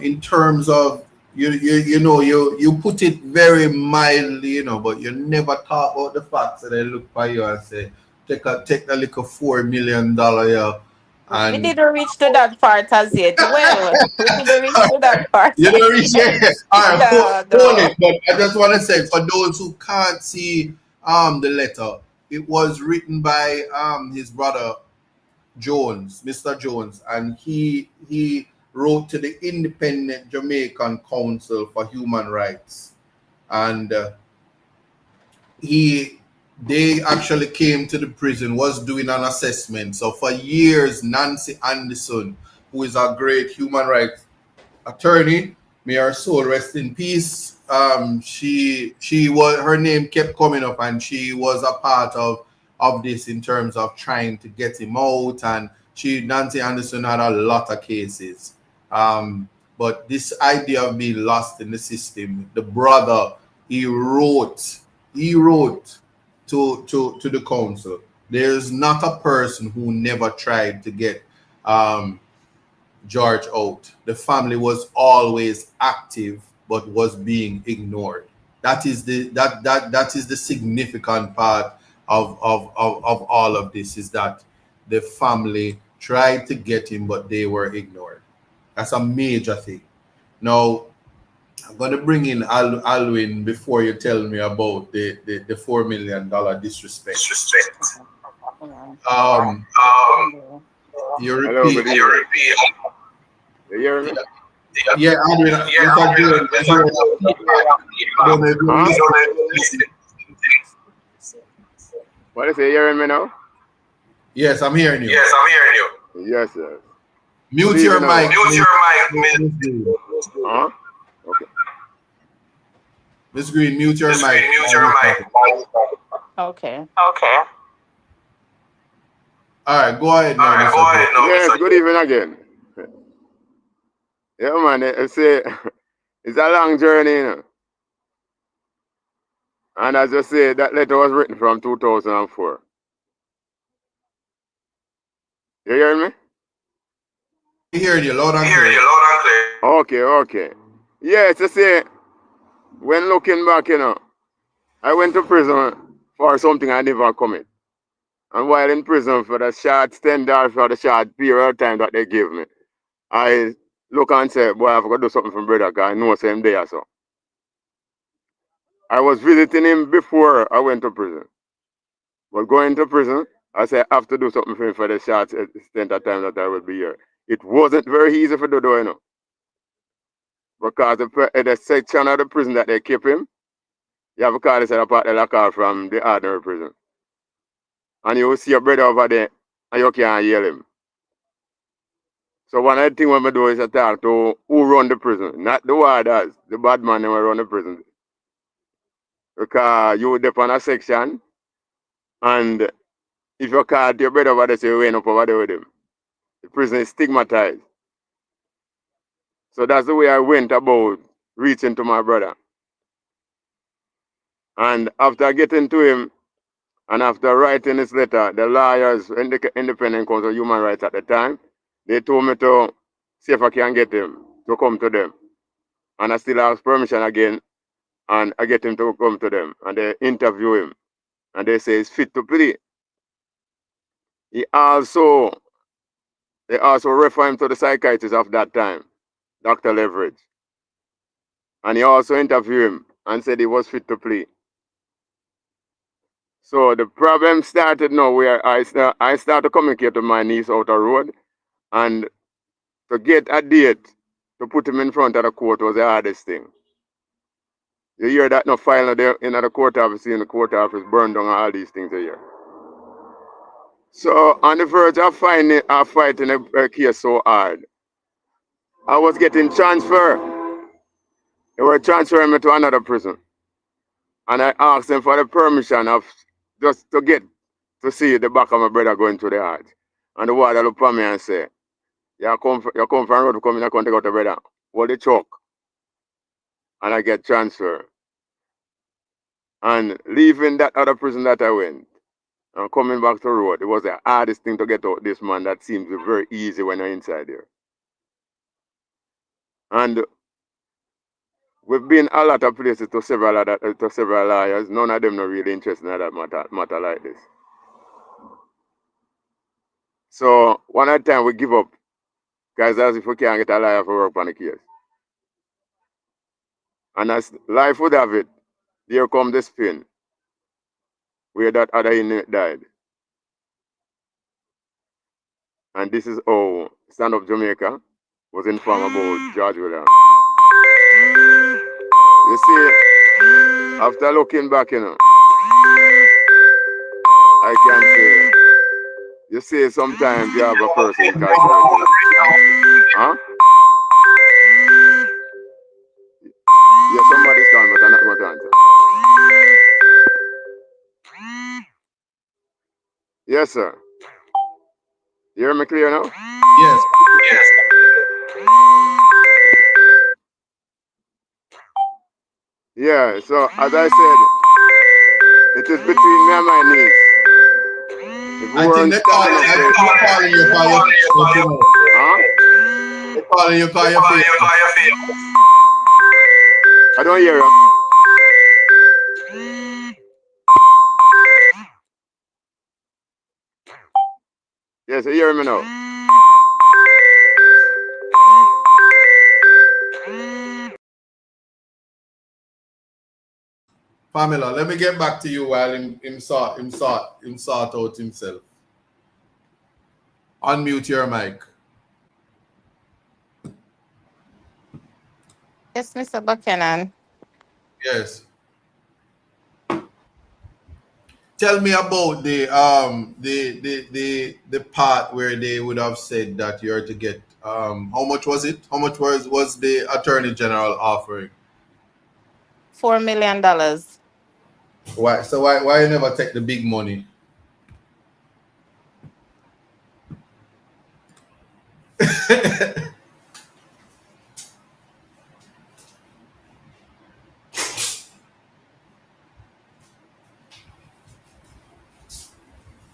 S1: In terms of you put it very mildly, but you never talk about the facts that they look by you and say take a little $4 million, yeah,
S7: We
S1: and
S7: didn't reach to that part as yet. Well, we didn't reach to that part
S1: you know
S7: as
S1: reach
S7: yet.
S1: there. All right,
S7: No,
S1: hold
S7: no.
S1: it. But I just want to say for those who can't see the letter, it was written by his brother Jones, Mr. Jones, and he wrote to the Independent Jamaican Council for Human Rights, and he they actually came to the prison, was doing an assessment. So for years, Nancy Anderson, who is a great human rights attorney, may her soul rest in peace. She was her name kept coming up, and she was a part of this in terms of trying to get him out. And Nancy Anderson had a lot of cases. But this idea of being lost in the system, the brother he wrote to the council. There's not a person who never tried to get um George out. The family was always active but was being ignored. That is the significant part of all of this, is that the family tried to get him but they were ignored. That's a major thing. Now I'm gonna bring in Alwyn before you tell me about the $4 million disrespect. Um you
S8: Hello,
S1: repeat.
S8: good evening. You hear me?
S1: Yeah, Alwyn, Mr. Jones, I don't know if you're
S8: Huh?
S1: listening.
S8: What is it? You hearing me now?
S1: Yes, I'm hearing you.
S8: Yes, sir. Good
S1: Mute your
S8: evening,
S1: mic.
S8: now.
S1: Miss Green.
S8: Huh? Okay.
S1: Miss Green, mute your mic.
S7: Okay.
S1: All right, go ahead now, Mr. Jones.
S8: Yes, good evening again. Yeah, man, it's a long journey. And as I say, that letter was written from 2004. You hearing me?
S1: I'm hearing you loud and clear.
S8: Okay. Yes, I say, when looking back, I went to prison for something I never commit. And while in prison for the short stint or for the short period of time that they give me, I look and say, boy, I've got to do something for brother, because I know same day or so. I was visiting him before I went to prison. But going to prison, I said, I have to do something for him for the short stint of time that I will be here. It wasn't very easy for to do, because the section of the prison that they keep him, you have a card that said apart the locker from the ordinary prison. And you will see your brother over there and you can't hear him. So one of the things we do is to talk to who run the prison, not the warders, the bad man who run the prison. Because you dip on a section and if you call your brother over there, say you went up over there with him. The prison is stigmatized. So that's the way I went about reaching to my brother. And after getting to him, and after writing his letter, the lawyers, Independent Council of Human Rights at the time, they told me to see if I can get him to come to them. And I still ask permission again, and I get him to come to them. And they interview him, and they say he's fit to plea. They also refer him to the psychiatrist of that time, Dr. Leverage. And he also interviewed him and said he was fit to plea. So the problem started now where I start to communicate with my niece out the road, and to get a date to put him in front of the court was the hardest thing. You hear that no file in the court office, in the court office burned down, all these things you hear. So on the verge of fighting a case so hard, I was getting transferred. They were transferring me to another prison. And I asked them for the permission of just to get to see the back of my brother going to the heart. And the warden looked at me and said, you come from road to come in, I can't take out the brother. Hold the truck. And I get transferred. And leaving that other prison that I went, and coming back to the road, it was the hardest thing to get out this man that seems very easy when you're inside there. And we've been a lot of places to several lawyers. None of them are really interested in that matter like this. So one at a time we give up, guys, as if we can't get a lawyer for work on the case. And as life would have it, here come the spin, where that other inmate died. And this is how Stand Up Jamaica was informed about George Williams. You see, after looking back, I can say, you see, sometimes you have a person incarcerated. Huh? Yeah, somebody's done, but I'm not going to answer. Yes, sir. You hear me clear now?
S1: Yes.
S8: Yeah, so as I said, it is between me and my niece.
S1: I think they're calling you by your Facebook.
S8: Huh?
S1: They're calling you by your Facebook.
S8: I don't hear you. Yes, you hear me now.
S1: Pamela, let me get back to you while him sort out himself. Unmute your mic.
S7: Yes, Mr. Buchanan.
S1: Yes. Tell me about the part where they would have said that you're to get how much was it? How much was the Attorney General offering?
S7: $4 million.
S1: Why? So why you never take the big money?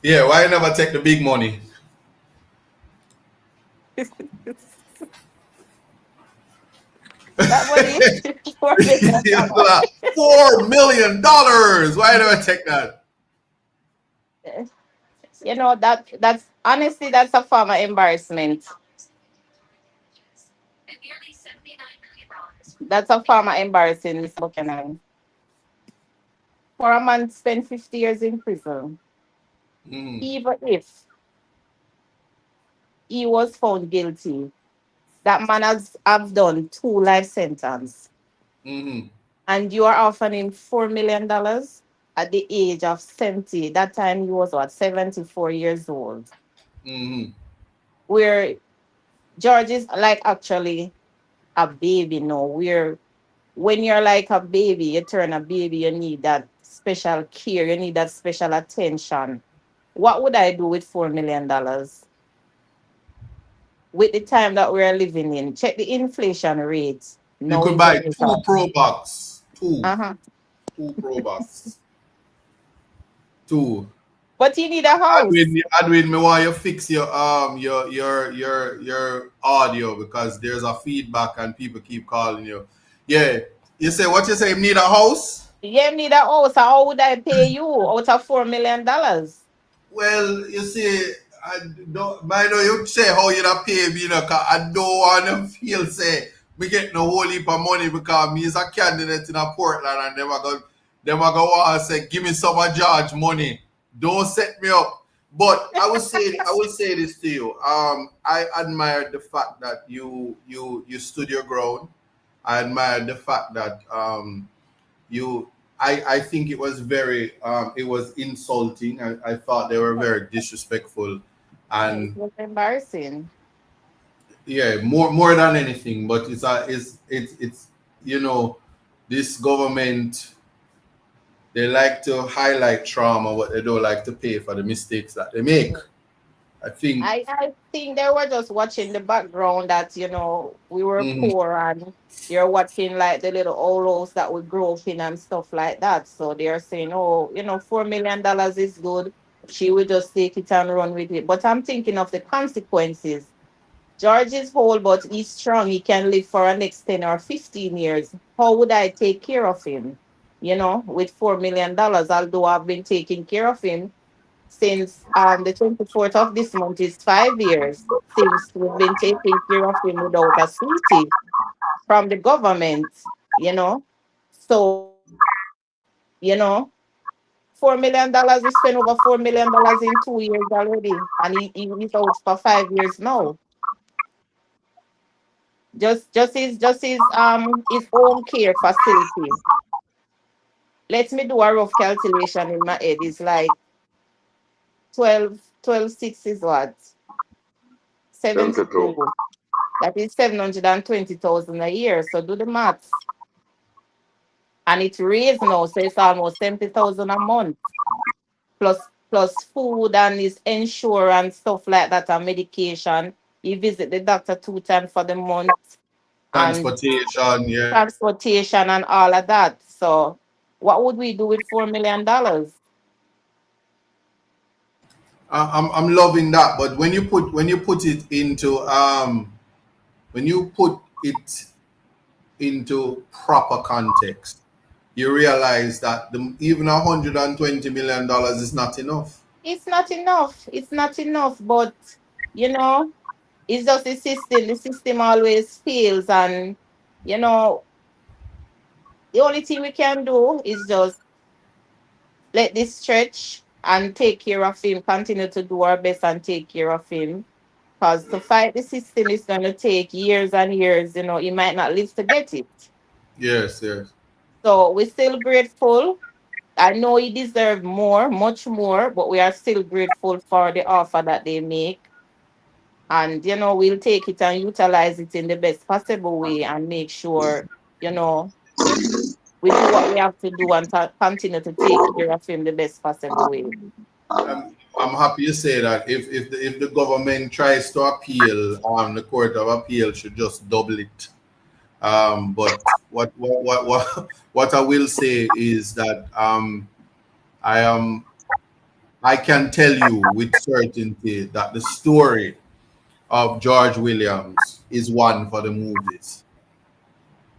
S1: Yeah, why you never take the big money?
S7: That money is $4 million.
S1: $4 million. Why you never take that?
S7: You know, that's honestly, that's a form of embarrassment. That's a form of embarrassing, Mr. Buchanan. For a man spend 50 years in prison, even if he was found guilty That man has have done 2 life sentence,
S1: Mm-hmm.
S7: and you are offering him $4 million at the age of 70. That time he was what, 74 years old.
S1: Mm-hmm.
S7: Where George is like actually a baby now. Where when you're like a baby, you turn a baby, you need that special care, you need that special attention. What would I do with $4 million? With the time that we're living in, check the inflation rate
S1: You
S7: now
S1: could
S7: in
S1: buy
S7: Jamaica.
S1: two Pro Box.
S7: Uh-huh.
S1: Two Pro Box. Two.
S7: But you need a house.
S1: Edwin, me want you fix your audio because there's a feedback and people keep calling you. Yeah. You say what you say, you need a house?
S7: You need a house. How would I pay you out of $4 million?
S1: Well, you see, I don't I know you say how you da pay me, cause I don't want them feel say me get no whole heap of money because me is a candidate in a Portland and them are gonna want to say give me some of George money. Don't set me up. But I will say this to you. I admire the fact that you stood your ground. I admire the fact that you I think it was very it was insulting. I thought they were very disrespectful
S7: It
S1: and
S7: was embarrassing.
S1: yeah, more than anything. But it's you know, this government, they like to highlight trauma, but they don't like to pay for the mistakes that they make. I think.
S7: I think they were just watching the background that, we were
S1: Mhm.
S7: poor, and they're watching like the little old house that we grew up in and stuff like that. So they're saying, oh, $4 million is good. She will just take it and run with it. But I'm thinking of the consequences. George is whole, but he's strong. He can live for the next 10 or 15 years. How would I take care of him? With $4 million, although I've been taking care of him since the 24th of this month is 5 years since we've been taking care of him without a sweetie from the government, you know. So, $4 million, we spent over $4 million in 2 years already. And he's out for 5 years now. Just his own care facility. Let me do a rough calculation in my head. It's like 12 6 is what?
S8: 72.
S7: 72. That is 720,000 a year. So do the maths. And it raised now, so it's almost 70,000 a month. Plus food and his insurance, stuff like that, and medication. He visit the doctor 2 times for the month, and
S1: Transportation, yeah.
S7: transportation and all of that. So what would we do with $4 million?
S1: I'm loving that. But when you put it into when you put it into proper context, you realize that even $120 million is not enough.
S7: It's not enough. It's not enough, but you know, it's just the system. The system always fails, and you know, the only thing we can do is just let this stretch and take care of him, continue to do our best and take care of him. Because to fight the system is going to take years and years. He might not live to get it.
S1: Yes, yes.
S7: So we're still grateful. I know he deserves more, much more, but we are still grateful for the offer that they make. And, we'll take it and utilize it in the best possible way and make sure, you know, we do what we have to do and continue to take care of him the best possible way.
S1: I'm happy you say that. If the government tries to appeal, the Court of Appeal should just double it. But what I will say is that I am I can tell you with certainty that the story of George Williams is one for the movies.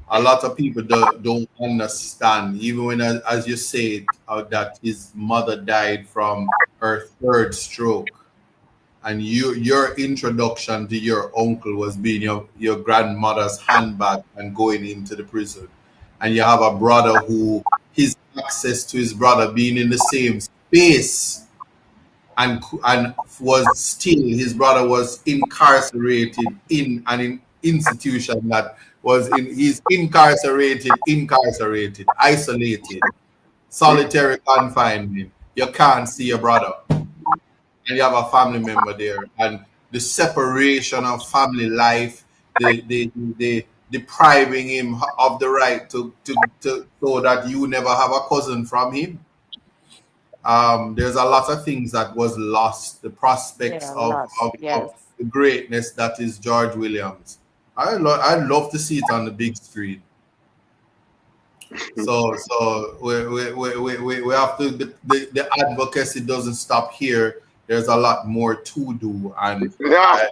S1: A lot of people don't understand, even when, as you said, that his mother died from her third stroke, and your introduction to your uncle was being your grandmother's handbag and going into the prison, and you have a brother who his access to his brother being in the same space and was still his brother was incarcerated institution that was in, he's incarcerated, isolated, solitary confinement. You can't see your brother, and you have a family member there, and the separation of family life, the depriving him of the right to so that you never have a cousin from him. There's a lot of things that was lost. The prospects
S7: Yeah, lots.
S1: of
S7: Yes.
S1: the greatness that is George Williams. I'd love to see it on the big screen. So we have to the advocacy doesn't stop here. There's a lot more to do, and
S8: Yeah.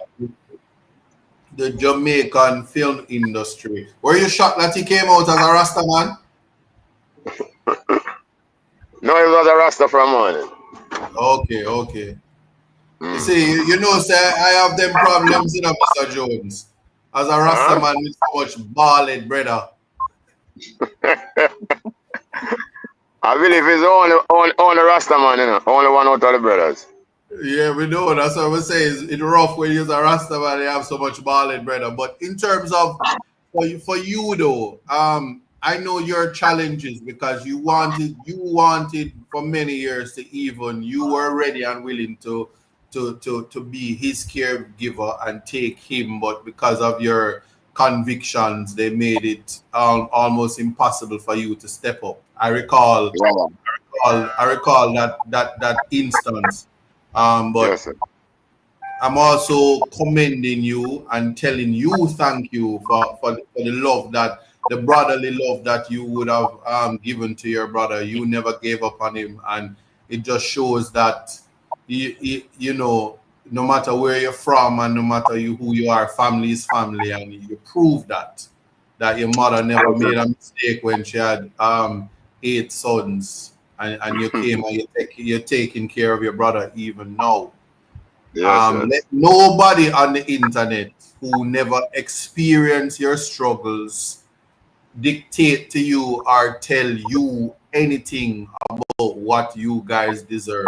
S1: the Jamaican film industry. Were you shocked that he came out as a Rasta man?
S8: No, he was a Rasta from morning.
S1: Okay, okay. You see, you know, sir, I have them problems, you know, Mr. Jones. As a Rasta
S8: Huh?
S1: man with so much ballad, brother.
S8: I believe he's only Rasta man, you know, only one out of the brothers.
S1: Yeah, we know. That's what we say. It's rough when you're a Rasta man, you have so much ballad, brother. But in terms of for you though, I know your challenges because you wanted for many years to even you were ready and willing to be his caregiver and take him, but because of your convictions, they made it almost impossible for you to step up.
S8: Yeah.
S1: I recall that instance. But
S8: Yes, sir.
S1: I'm also commending you and telling you thank you for the love that the brotherly love that you would have given to your brother. You never gave up on him, and it just shows that you know, no matter where you're from and no matter who you are, family is family, and you prove that your mother never made a mistake when she had 8 sons, and you came and you're taking care of your brother even now.
S8: Yes, yes.
S1: Let nobody on the internet who never experienced your struggles dictate to you or tell you anything about what you guys deserve.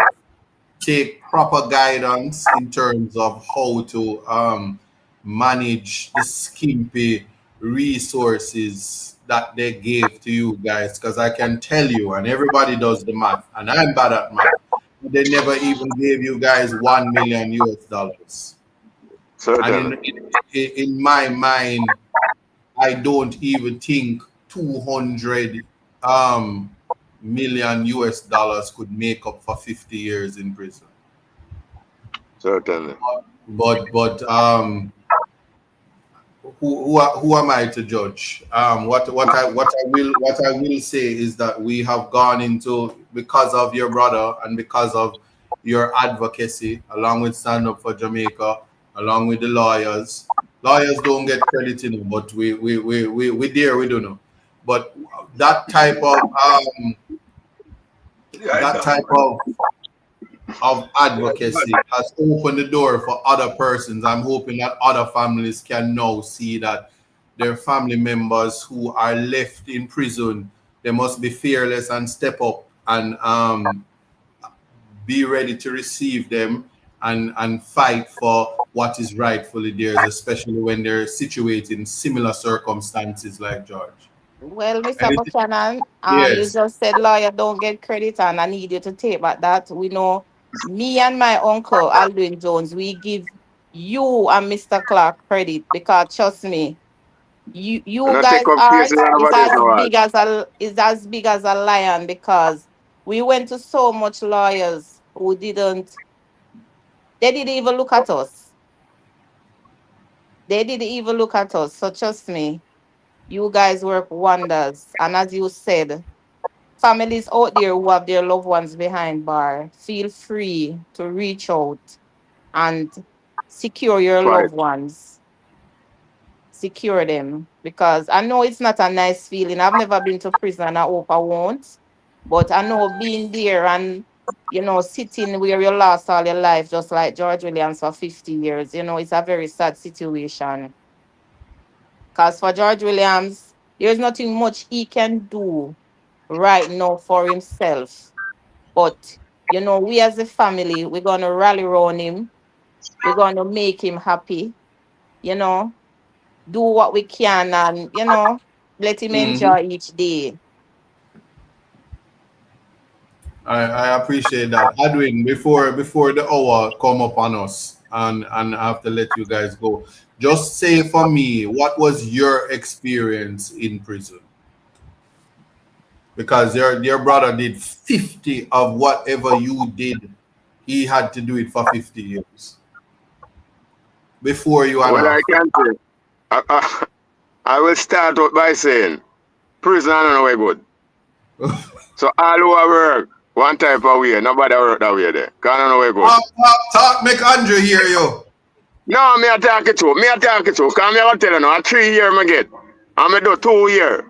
S1: Take proper guidance in terms of how to manage the skimpy resources that they gave to you guys. Because I can tell you, and everybody does the math, and I'm bad at math. They never even gave you guys 1 million US dollars. And
S8: Certainly.
S1: in my mind, I don't even think 200 million US dollars could make up for 50 years in prison.
S8: Certainly.
S1: But who am I to judge? What I will say is that we have gone into, because of your brother and because of your advocacy, along with Stand Up for Jamaica, along with the lawyers. Lawyers don't get credit, you know, but we dare we don't know. But that type of that type of advocacy has opened the door for other persons. I'm hoping that other families can now see that their family members who are left in prison, they must be fearless and step up and be ready to receive them and fight for what is rightfully theirs, especially when they're situated in similar circumstances like George.
S7: Well, Mr.
S1: Anything?
S7: Buchanan, you
S1: Yes.
S7: just said lawyer don't get credit, and I need you to take back that. We know me and my uncle Aldwin Jones, we give you and Mr. Clark credit because trust me,
S8: And
S7: you
S8: I take
S7: guys
S8: up
S7: are
S8: cases nowadays now.
S7: is as big as a lion because we went to so much lawyers who didn't they didn't even look at us. They didn't even look at us. So trust me, you guys work wonders. And as you said, families out there who have their loved ones behind bar, feel free to reach out and secure your
S8: Fight.
S7: loved ones. Secure them because I know it's not a nice feeling. I've never been to prison and I hope I won't. But I know being there and sitting where you lost all your life, just like George Williams for 50 years, it's a very sad situation. Because for George Williams, there's nothing much he can do right now for himself. But we as a family, we're gonna rally around him. We're gonna make him happy, you know. do what we can and, you know, let him enjoy each day.
S1: I appreciate that. Edwin, before the hour come up on us and I have to let you guys go, just say for me, what was your experience in prison? Because your brother did 50 of whatever you did. He had to do it for 50 years. Before you and
S8: Well, I
S1: after.
S8: can say, I will start out by saying, prison I don't know way good. So all who work one type of way, nobody work that way there. Cause I don't know way good.
S1: Talk, make Andrew hear you.
S8: No, me attack it too. Cause me I tell you now, 3 years me get. And me do 2 years.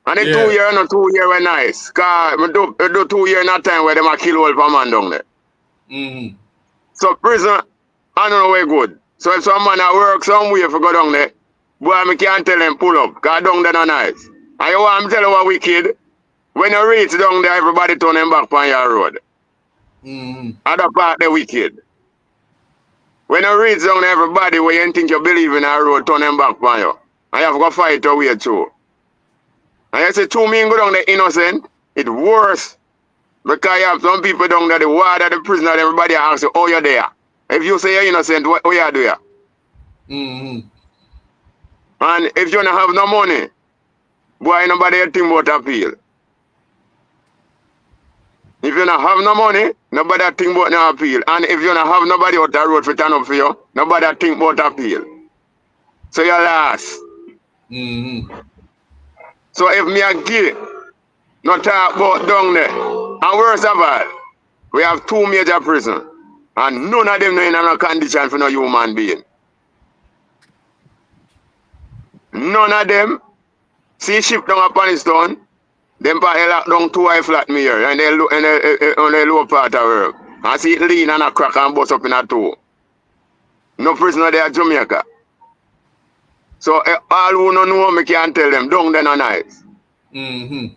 S8: And the 2 years and 2 years were nice. Cause me do 2 years in that time where them a kill all for man down there. So prison, I don't know way good. So if some man a work somewhere for go down there, boy, me can't tell them pull up. Cause down there not nice. And you want me tell you what wicked? When you reach down there, everybody turn them back on your road. Other part they wicked. When you reach down there, everybody where you think you believe in our road, turn them back on you. And you have to go fight your way through. And you say 2 men go down there innocent, it's worse. Because you have some people down there, the warder, the prisoner, everybody asks you, oh, you're there. If you say you're innocent, what you do here? And if you don't have no money, boy, nobody think about appeal. If you don't have no money, nobody think about no appeal. And if you don't have nobody out the road to turn up for you, nobody think about appeal. So you're last. So if me a give, not talk about down there. And worst of all, we have 2 major prisons. And none of them know in a condition for no human being. None of them see ship down upon his stone. Them part they lock down 2 high flat mirror and they look on the lower part of work. And see it lean and a crack and bust up in a toe. No prisoner there at Jamaica. So all who don't know me can tell them down there not nice. And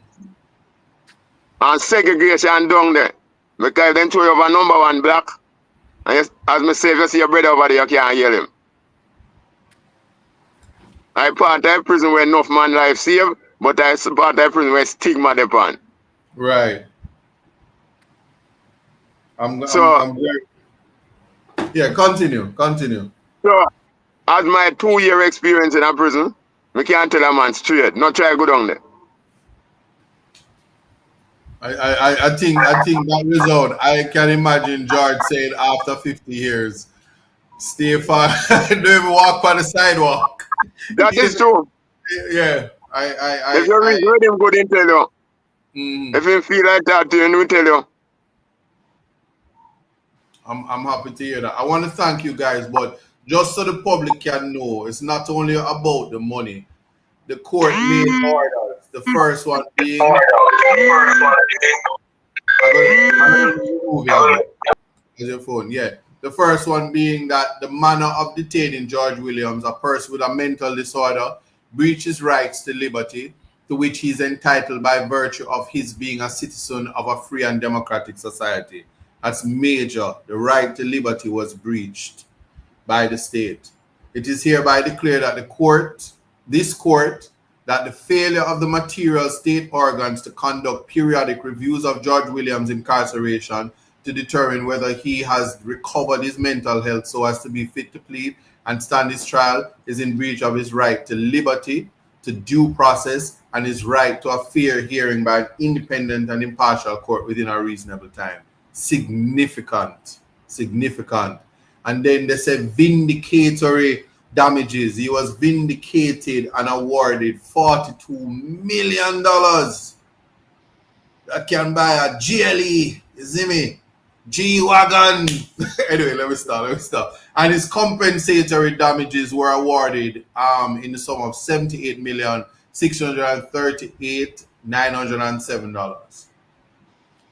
S8: segregation down there. Because if they throw you over number 1 black, and as me say, if you see your brother over there, you can't hear him. I part of prison where enough man life saved, but I part of prison where stigma depend.
S1: Right. I'm very... Yeah, continue.
S8: So, as my 2-year experience in a prison, we can't tell a man straight, not try to go down there.
S1: I think that result, I can imagine George saying after 50 years, stay far, don't even walk on the sidewalk.
S8: That is true.
S1: Yeah.
S8: If you read him, go and tell you. If you feel like that, he will tell you.
S1: I'm happy to hear that. I want to thank you guys, but just so the public can know, it's not only about the money. The court made orders. The first one being your phone. Yeah. The first one being that the manner of detaining George Williams, a person with a mental disorder, breaches rights to liberty, to which he is entitled by virtue of his being a citizen of a free and democratic society. That's major. The right to liberty was breached by the state. It is hereby declared that this court, that the failure of the material state organs to conduct periodic reviews of George Williams' incarceration to determine whether he has recovered his mental health so as to be fit to plead and stand his trial is in breach of his right to liberty, to due process, and his right to a fair hearing by an independent and impartial court within a reasonable time. Significant. And then they said vindicatory damages. He was vindicated and awarded $42 million. That can buy a GLE, you see me? G-Wagon. Anyway, let me stop. And his compensatory damages were awarded in the sum of $78,638,907.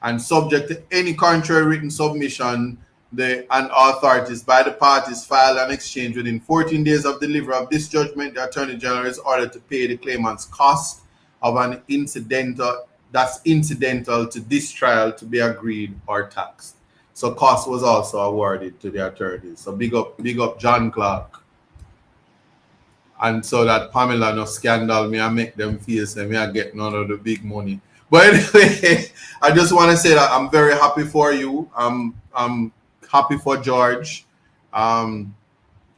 S1: And subject to any contrary written submission, and authorities by the parties file and exchange within 14 days of delivery of this judgment, the Attorney General is ordered to pay the claimant's cost of an incidental to this trial to be agreed or taxed. So cost was also awarded to the attorneys. So big up John Clark. And so that Pamela no scandal me and make them feel say me I get none of the big money. But anyway, I just want to say that I'm very happy for you. I'm happy for George. Um,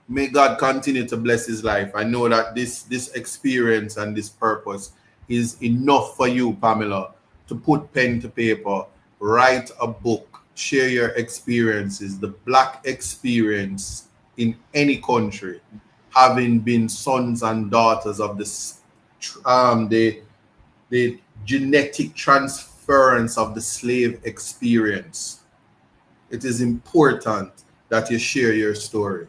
S1: may God continue to bless his life. I know that this experience and this purpose is enough for you, Pamela, to put pen to paper, write a book, share your experiences, the Black experience in any country, having been sons and daughters of this, the genetic transference of the slave experience. It is important that you share your story,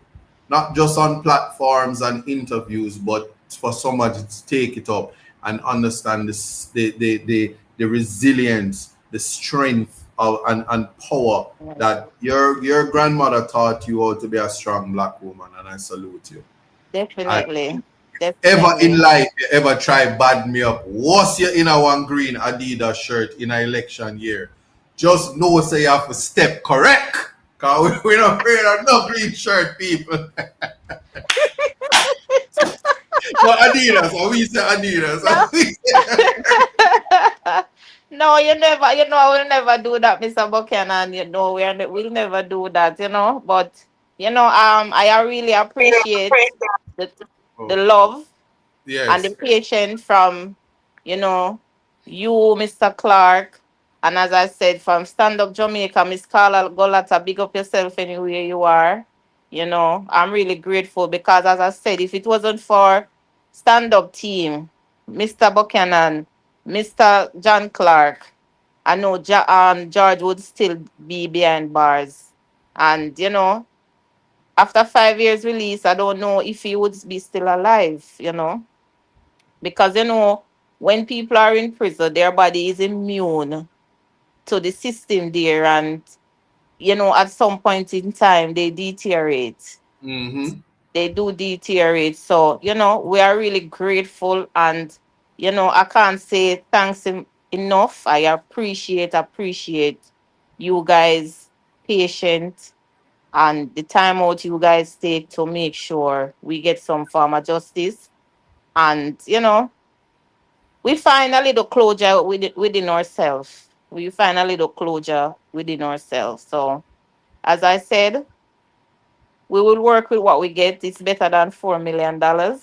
S1: not just on platforms and interviews, but for somebody to take it up and understand this, the resilience, the strength of, and power that your grandmother taught you how to be a strong Black woman, and I salute you. And
S7: Definitely.
S1: ever in
S7: Definitely.
S1: life you ever try bad me up, once you in a one green Adidas shirt in an election year, just know say you have to step correct. Cause we not afraid of no green shirt people. No Adidas, or we say Adidas.
S7: No. No, you never, I will never do that, Mr. Buchanan. We'll never do that, But, I really appreciate the, the
S1: Oh,
S7: love and the
S1: yes.
S7: patience from, you know, you, Mr. Clark. And as I said, from Stand Up Jamaica, Miss Carla Golata, big up yourself anywhere you are. I'm really grateful because, as I said, if it wasn't for Stand Up team, Mr. Buchanan, Mr. John Clark, I know George would still be behind bars. And, after 5 years release, I don't know if he would be still alive. Because when people are in prison, their body is immune to the system there, and at some point in time they deteriorate.
S1: Mm-hmm.
S7: They do deteriorate. So we are really grateful, and I can't say thanks enough. I appreciate you guys patient and the time out you guys take to make sure we get some form of justice, and we find a little closure within ourselves. We find a little closure within ourselves. So, as I said, we will work with what we get. It's better than $4 million.
S1: Well,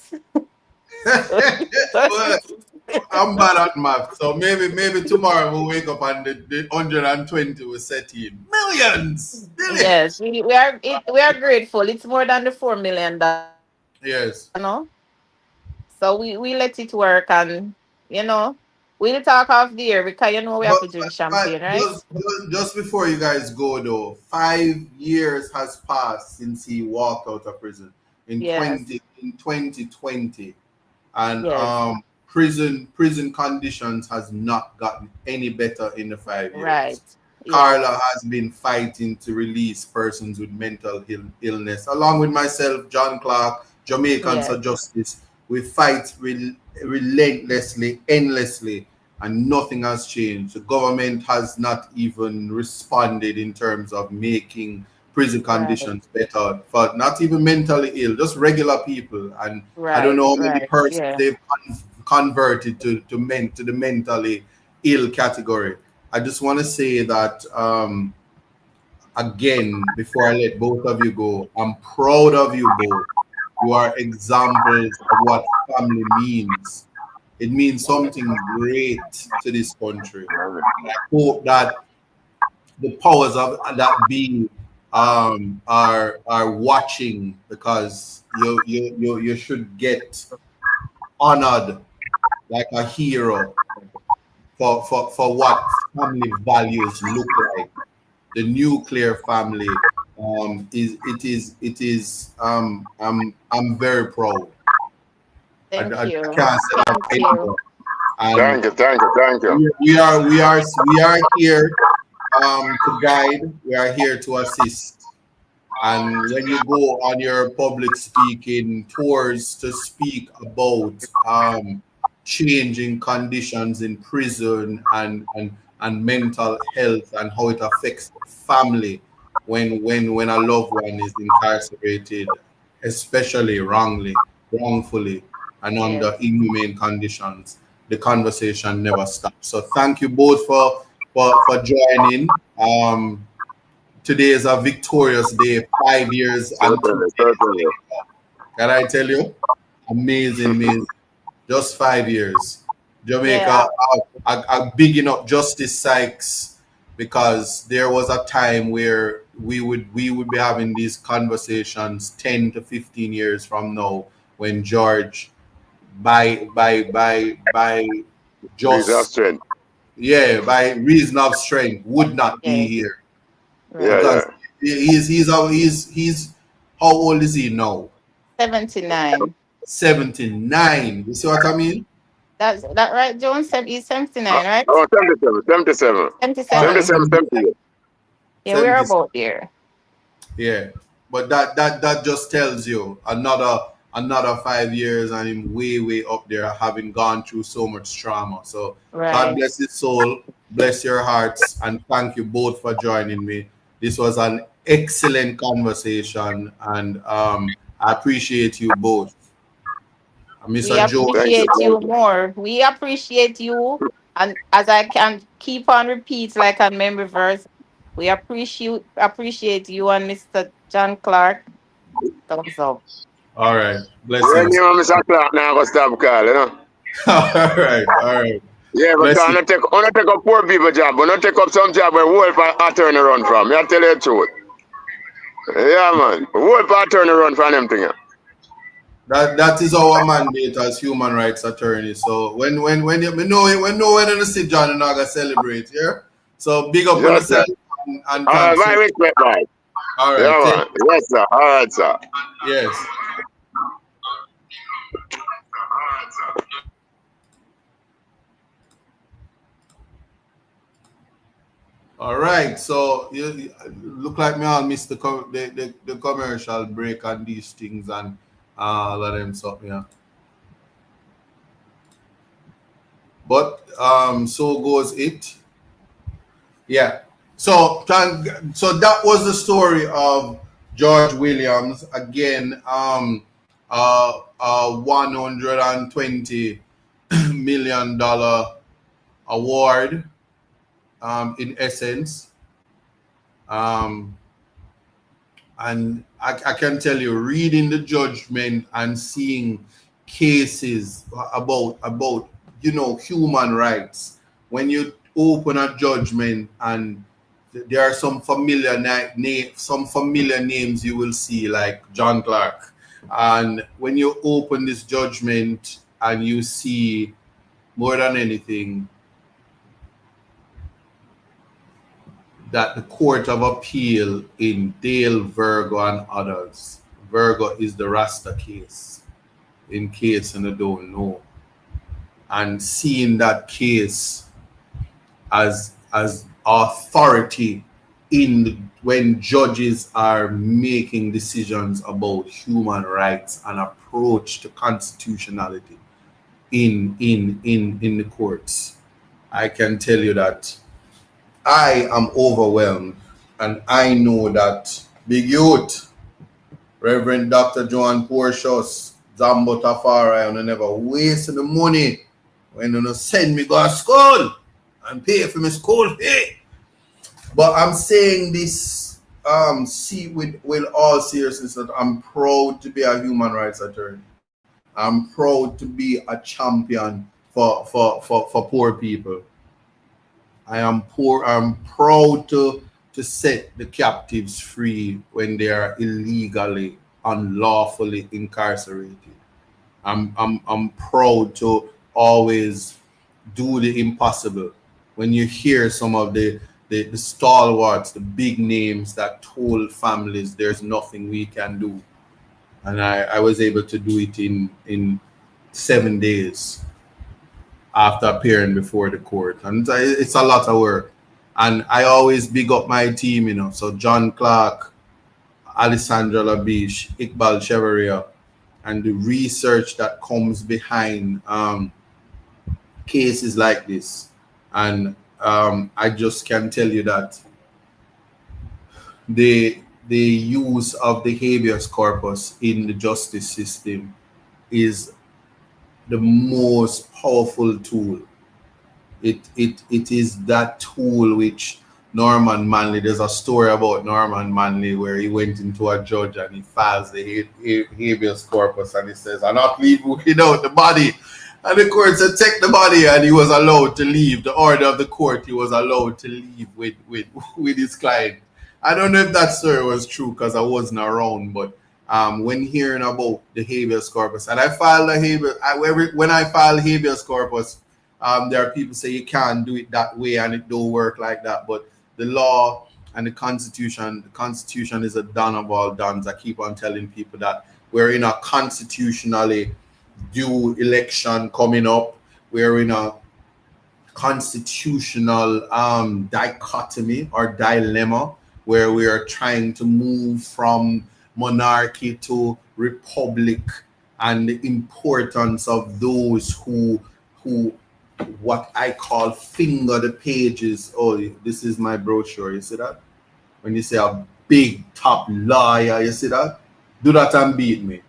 S1: I'm bad at math, so maybe tomorrow we'll wake up and the 120 will set in millions. Did it?
S7: Yes, we are grateful. It's more than the $4 million.
S1: Yes.
S7: So we let it work, and we'll talk off the air because we have
S1: But,
S7: to drink
S1: but
S7: champagne, right?
S1: just before you guys go though, 5 years has passed since he walked out of prison in
S7: Yes,
S1: 2020, and
S7: yes,
S1: prison conditions has not gotten any better in the 5 years.
S7: right.
S1: Carla
S7: Yes,
S1: has been fighting to release persons with mental illness, along with myself, John Clark, Jamaicans
S7: yes,
S1: for Justice. We fight relentlessly, endlessly, and nothing has changed. The government has not even responded in terms of making prison
S7: right,
S1: conditions better for not even mentally ill, just regular people. And I don't
S7: right,
S1: know how many
S7: right.
S1: persons
S7: Yeah.
S1: they've converted to the mentally ill category. I just want to say that again before I let both of you go. I'm proud of you both. You are examples of what family means. It means something great to this country. I hope that the powers of that being are watching, because you should get honored like a hero for what family values look like. The nuclear family is I'm very proud.
S7: Thank
S1: I
S7: you.
S1: can't say that
S7: Thank you.
S1: anymore. And
S8: Thank you, thank you, thank you.
S1: we are here to guide. We are here to assist. And when you go on your public speaking tours to speak about changing conditions in prison and mental health and how it affects the family when a loved one is incarcerated, especially wrongly. wrongfully and under inhumane conditions. The conversation never stops. So thank you both for joining. Today is a victorious day, 5 years and 2 days.
S8: Certainly.
S1: Can I tell you? Amazing, amazing. Just 5 years.
S7: Yeah.
S1: Jamaica, I'm bigging up Justice Sykes because there was a time where we would be having these conversations 10 to 15 years from now when George by
S8: Reason of
S1: just
S8: strength.
S1: by reason of strength would not be
S7: Yes.
S1: here
S8: Yeah,
S7: Right.
S1: because
S8: yeah.
S1: he's how old is he now?
S7: 79.
S1: 79. You see what I mean?
S7: That's that right, Jones? He's 79, right?
S8: Oh, 77, 77.
S7: 77.
S8: 77,
S1: Uh,
S8: 78.
S7: Yeah, we're
S1: 70.
S7: about there.
S1: Yeah, but that just tells you another 5 years and him way up there, having gone through so much trauma. So God
S7: Right.
S1: bless his soul, bless your hearts, and thank you both for joining me. This was an excellent conversation, and I appreciate you both.
S7: We
S1: Mr. Joe.
S8: Thank you.
S7: appreciate
S8: Thank
S7: you more. We appreciate you. And as I can keep on repeat like a memory verse, we appreciate you and Mr. John Clark. Thumbs up.
S1: All right,
S8: When
S1: blessings.
S8: you and Mr. Clark now go stop call, you know?
S1: All right,
S8: Yeah, but
S1: blessings.
S8: I don't take up poor people job, but not take up some job where wolf attorney run from. I tell you the truth. Yeah, man. Wolf attorney run from them thing.
S1: That is our mandate as human rights attorneys. So when you know when you see John and I gonna celebrate, yeah. So big up on
S8: Yes, sir.
S1: yourself and
S8: All right,
S1: thanks.
S8: my respect, man.
S1: All right,
S8: Yeah, man. Yes, sir. All right, sir.
S1: yes. All right. So you look like me all missed the commercial break on these things and all of them stuff, yeah. But so goes it. Yeah. So that was the story of George Williams again. 120 million dollar award. In essence, um, and I can tell you, reading the judgment and seeing cases about human rights. When you open a judgment and there are some familiar names you will see, like John Clark. And when you open this judgment and you see, more than anything, that the Court of Appeal in Dale, Virgo, and others, Virgo is the Rasta case, in case you don't know, and seeing that case as authority when judges are making decisions about human rights and approach to constitutionality in the courts. I can tell you that I am overwhelmed, and I know that Big Youth, Reverend Dr. Joan Portius, Zambo Tafari, and I never waste the money when you send me go to school and pay for my school fee. But I'm saying this with all seriousness, that I'm proud to be a human rights attorney. I'm proud to be a champion for poor people. I'm proud to set the captives free when they are illegally, unlawfully incarcerated. I'm proud to always do the impossible. When you hear some of the stalwarts, the big names that told families there's nothing we can do, and I was able to do it in 7 days after appearing before the court, and it's a lot of work. And I always big up my team, so John Clark, Alessandra Labiche, Iqbal Cheveria, and the research that comes behind cases like this. And I just can tell you that the use of the habeas corpus in the justice system is the most powerful tool. It is that tool which Norman Manley, there's a story about Norman Manley where he went into a judge and he files the habeas corpus and he says, "I'm not leaving without the body." And the court said, "Take the body," and he was allowed to leave. The order of the court, he was allowed to leave with his client. I don't know if that story was true because I wasn't around, but when hearing about the habeas corpus, and I filed the habeas, when I file habeas corpus, there are people say you can't do it that way and it don't work like that. But the law and the constitution is a done of all dons. I keep on telling people that we're in a constitutionally due election coming up. We're in a constitutional dichotomy or dilemma where we are trying to move from monarchy to republic, and the importance of those who what I call finger the pages. Oh, this is my brochure. You see that? When you say a big top lawyer, you see that? Do that and beat me.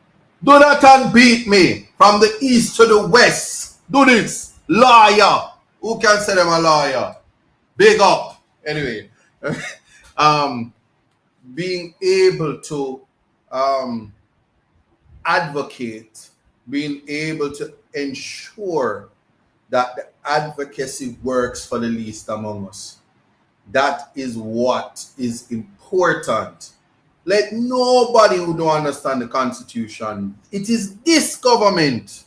S1: Do that and beat me. From the east to the west. Do this. Lawyer. Who can say them a lawyer? Big up. Anyway. Being able to advocate, being able to ensure that the advocacy works for the least among us. That is what is important. Let nobody who don't understand the Constitution. It is this government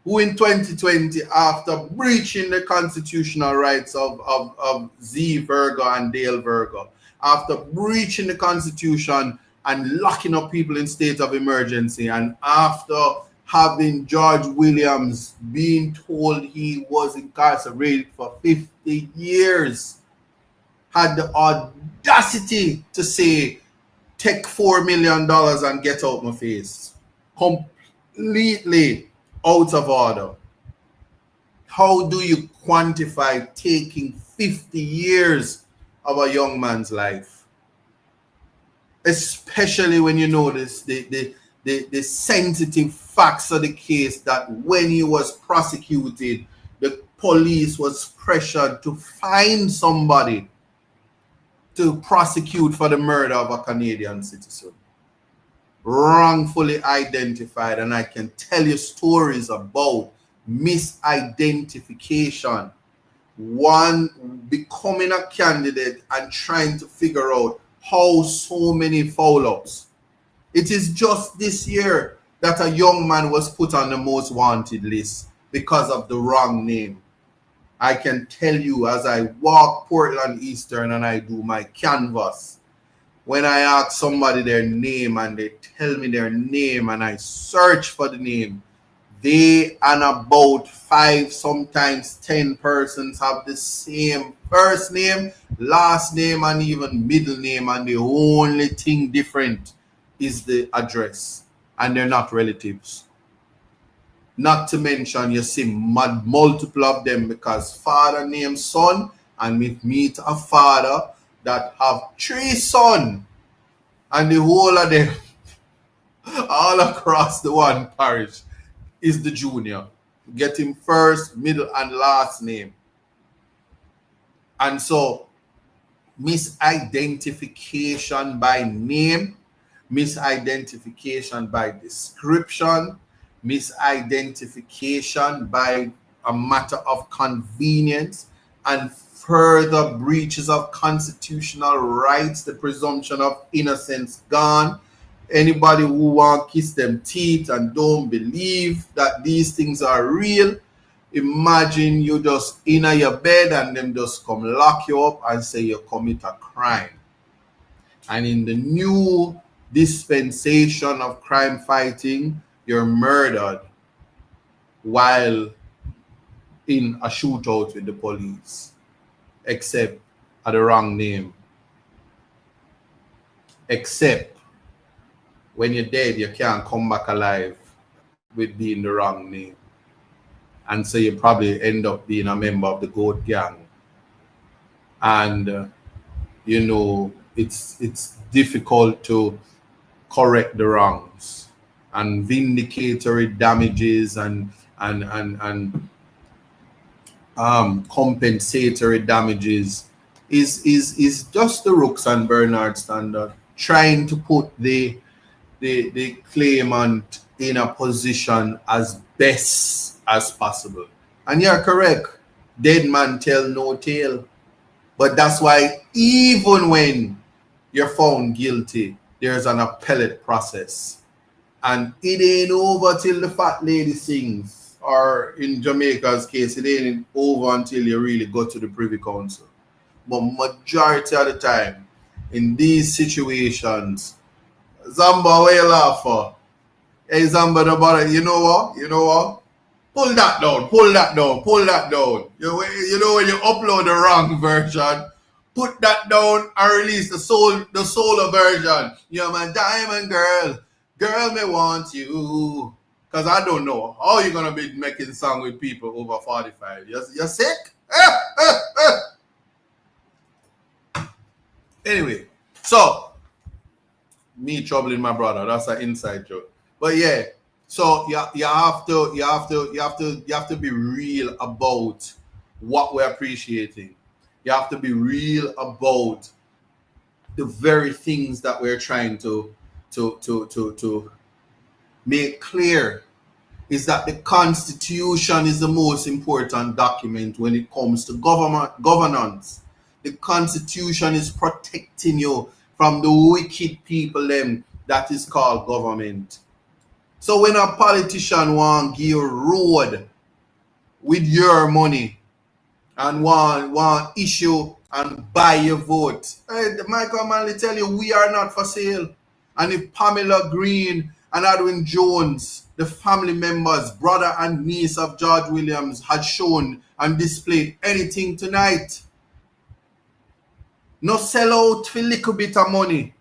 S1: who in 2020, after breaching the constitutional rights of Z Virgo and Dale Virgo, after breaching the Constitution and locking up people in states of emergency, and after having George Williams being told he was incarcerated for 50 years, had the audacity to say, "Take $4 million and get out my face." Completely out of order. How do you quantify taking 50 years of a young man's life? Especially when you notice the sensitive facts of the case, that when he was prosecuted, the police was pressured to find somebody to prosecute for the murder of a Canadian citizen. Wrongfully identified, and I can tell you stories about misidentification. One becoming a candidate and trying to figure out how so many foul-ups. It is just this year that a young man was put on the most wanted list because of the wrong name. I can tell you, as I walk Portland Eastern and I do my canvas, when I ask somebody their name and they tell me their name and I search for the name, they and about 5, sometimes 10 persons have the same first name, last name, and even middle name, and the only thing different is the address, and they're not relatives. Not to mention, you see multiple of them, because father names son, and we meet a father that have 3 sons, and the whole of them all across the one parish is the junior, getting first, middle, and last name. And so misidentification by name, misidentification by description, misidentification by a matter of convenience, and further breaches of constitutional rights, the presumption of innocence gone. Anybody who want to kiss them teeth and don't believe that these things are real, imagine you just in your bed and them just come lock you up and say you commit a crime. And in the new dispensation of crime fighting, you're murdered while in a shootout with the police, except at the wrong name. Except when you're dead, you can't come back alive with being the wrong name. And so you probably end up being a member of the goat gang. And, you know, it's difficult to correct the wrongs. vindicatory damages and compensatory damages is just the Rooks and Bernard standard, trying to put the claimant in a position as best as possible. And you're correct, dead man tell no tale. But that's why even when you're found guilty, there's an appellate process. And it ain't over till the fat lady sings, or in Jamaica's case, it ain't over until you really go to the Privy Council. But majority of the time, in these situations, Zamba, what you laugh for? Hey, Zamba, the bother, you know what? Pull that down. You know when you upload the wrong version, put that down and release the solo version. You're my diamond girl. Girl, me want you. Because I don't know how you're going to be making song with people over 45. You're sick? Anyway, so me troubling my brother, that's an inside joke. But yeah, so you have to be real about what we're appreciating. You have to be real about the very things that we're trying to make clear, is that the Constitution is the most important document when it comes to governance. The Constitution is protecting you from the wicked people that is called government. So when a politician want give you road with your money and want issue and buy your vote, Michael Manley tell you we are not for sale. And if Pamela Green and Edwin Jones, the family members, brother and niece of George Williams, had shown and displayed anything tonight, no sell out for a little bit of money.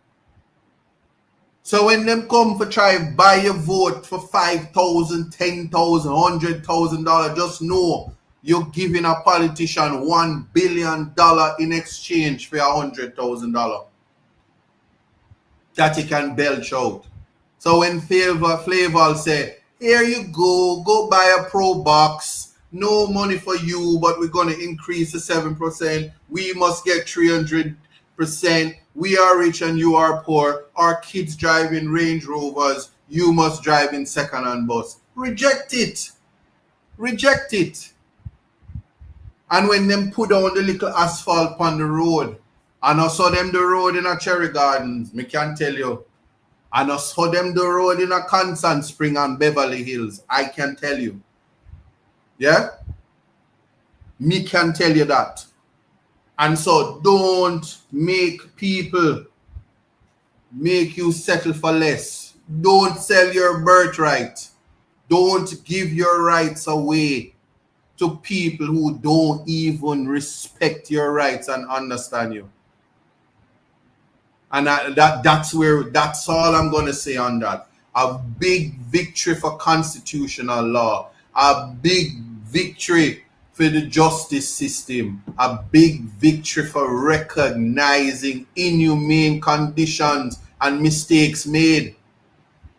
S1: So when them come for try buy your vote for $5,000, $10,000, $100,000, just know you're giving a politician $1 billion in exchange for $100,000 that he can belch out. So when Flavor say, here you go buy a Pro Box, no money for you, but we're going to increase the 7%. We must get 300%. We are rich and you are poor. Our kids drive in Range Rovers. You must drive in second-hand bus. Reject it. Reject it. And when them put down the little asphalt on the road, and I saw them the road in a Cherry Gardens, me can tell you. And I saw them the road in a Constant Spring and Beverly Hills, I can tell you. Yeah? Me can tell you that. And so don't make people make you settle for less. Don't sell your birthright. Don't give your rights away to people who don't even respect your rights and understand you. And that's all I'm going to say on that. A big victory for constitutional law. A big victory for the justice system. A big victory for recognizing inhumane conditions and mistakes made.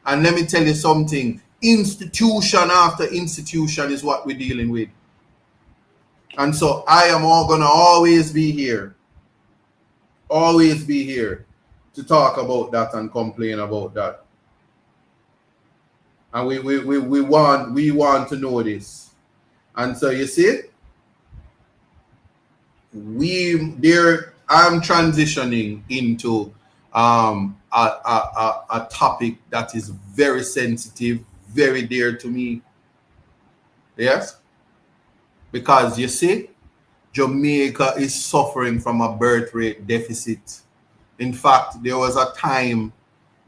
S1: And let me tell you something. Institution after institution is what we're dealing with. And so I am going to always be here. Always be here to talk about that and complain about that. And we want to know this. And so you see, I'm transitioning into a topic that is very sensitive, very dear to me. Yes? Because you see, Jamaica is suffering from a birth rate deficit. In fact, there was a time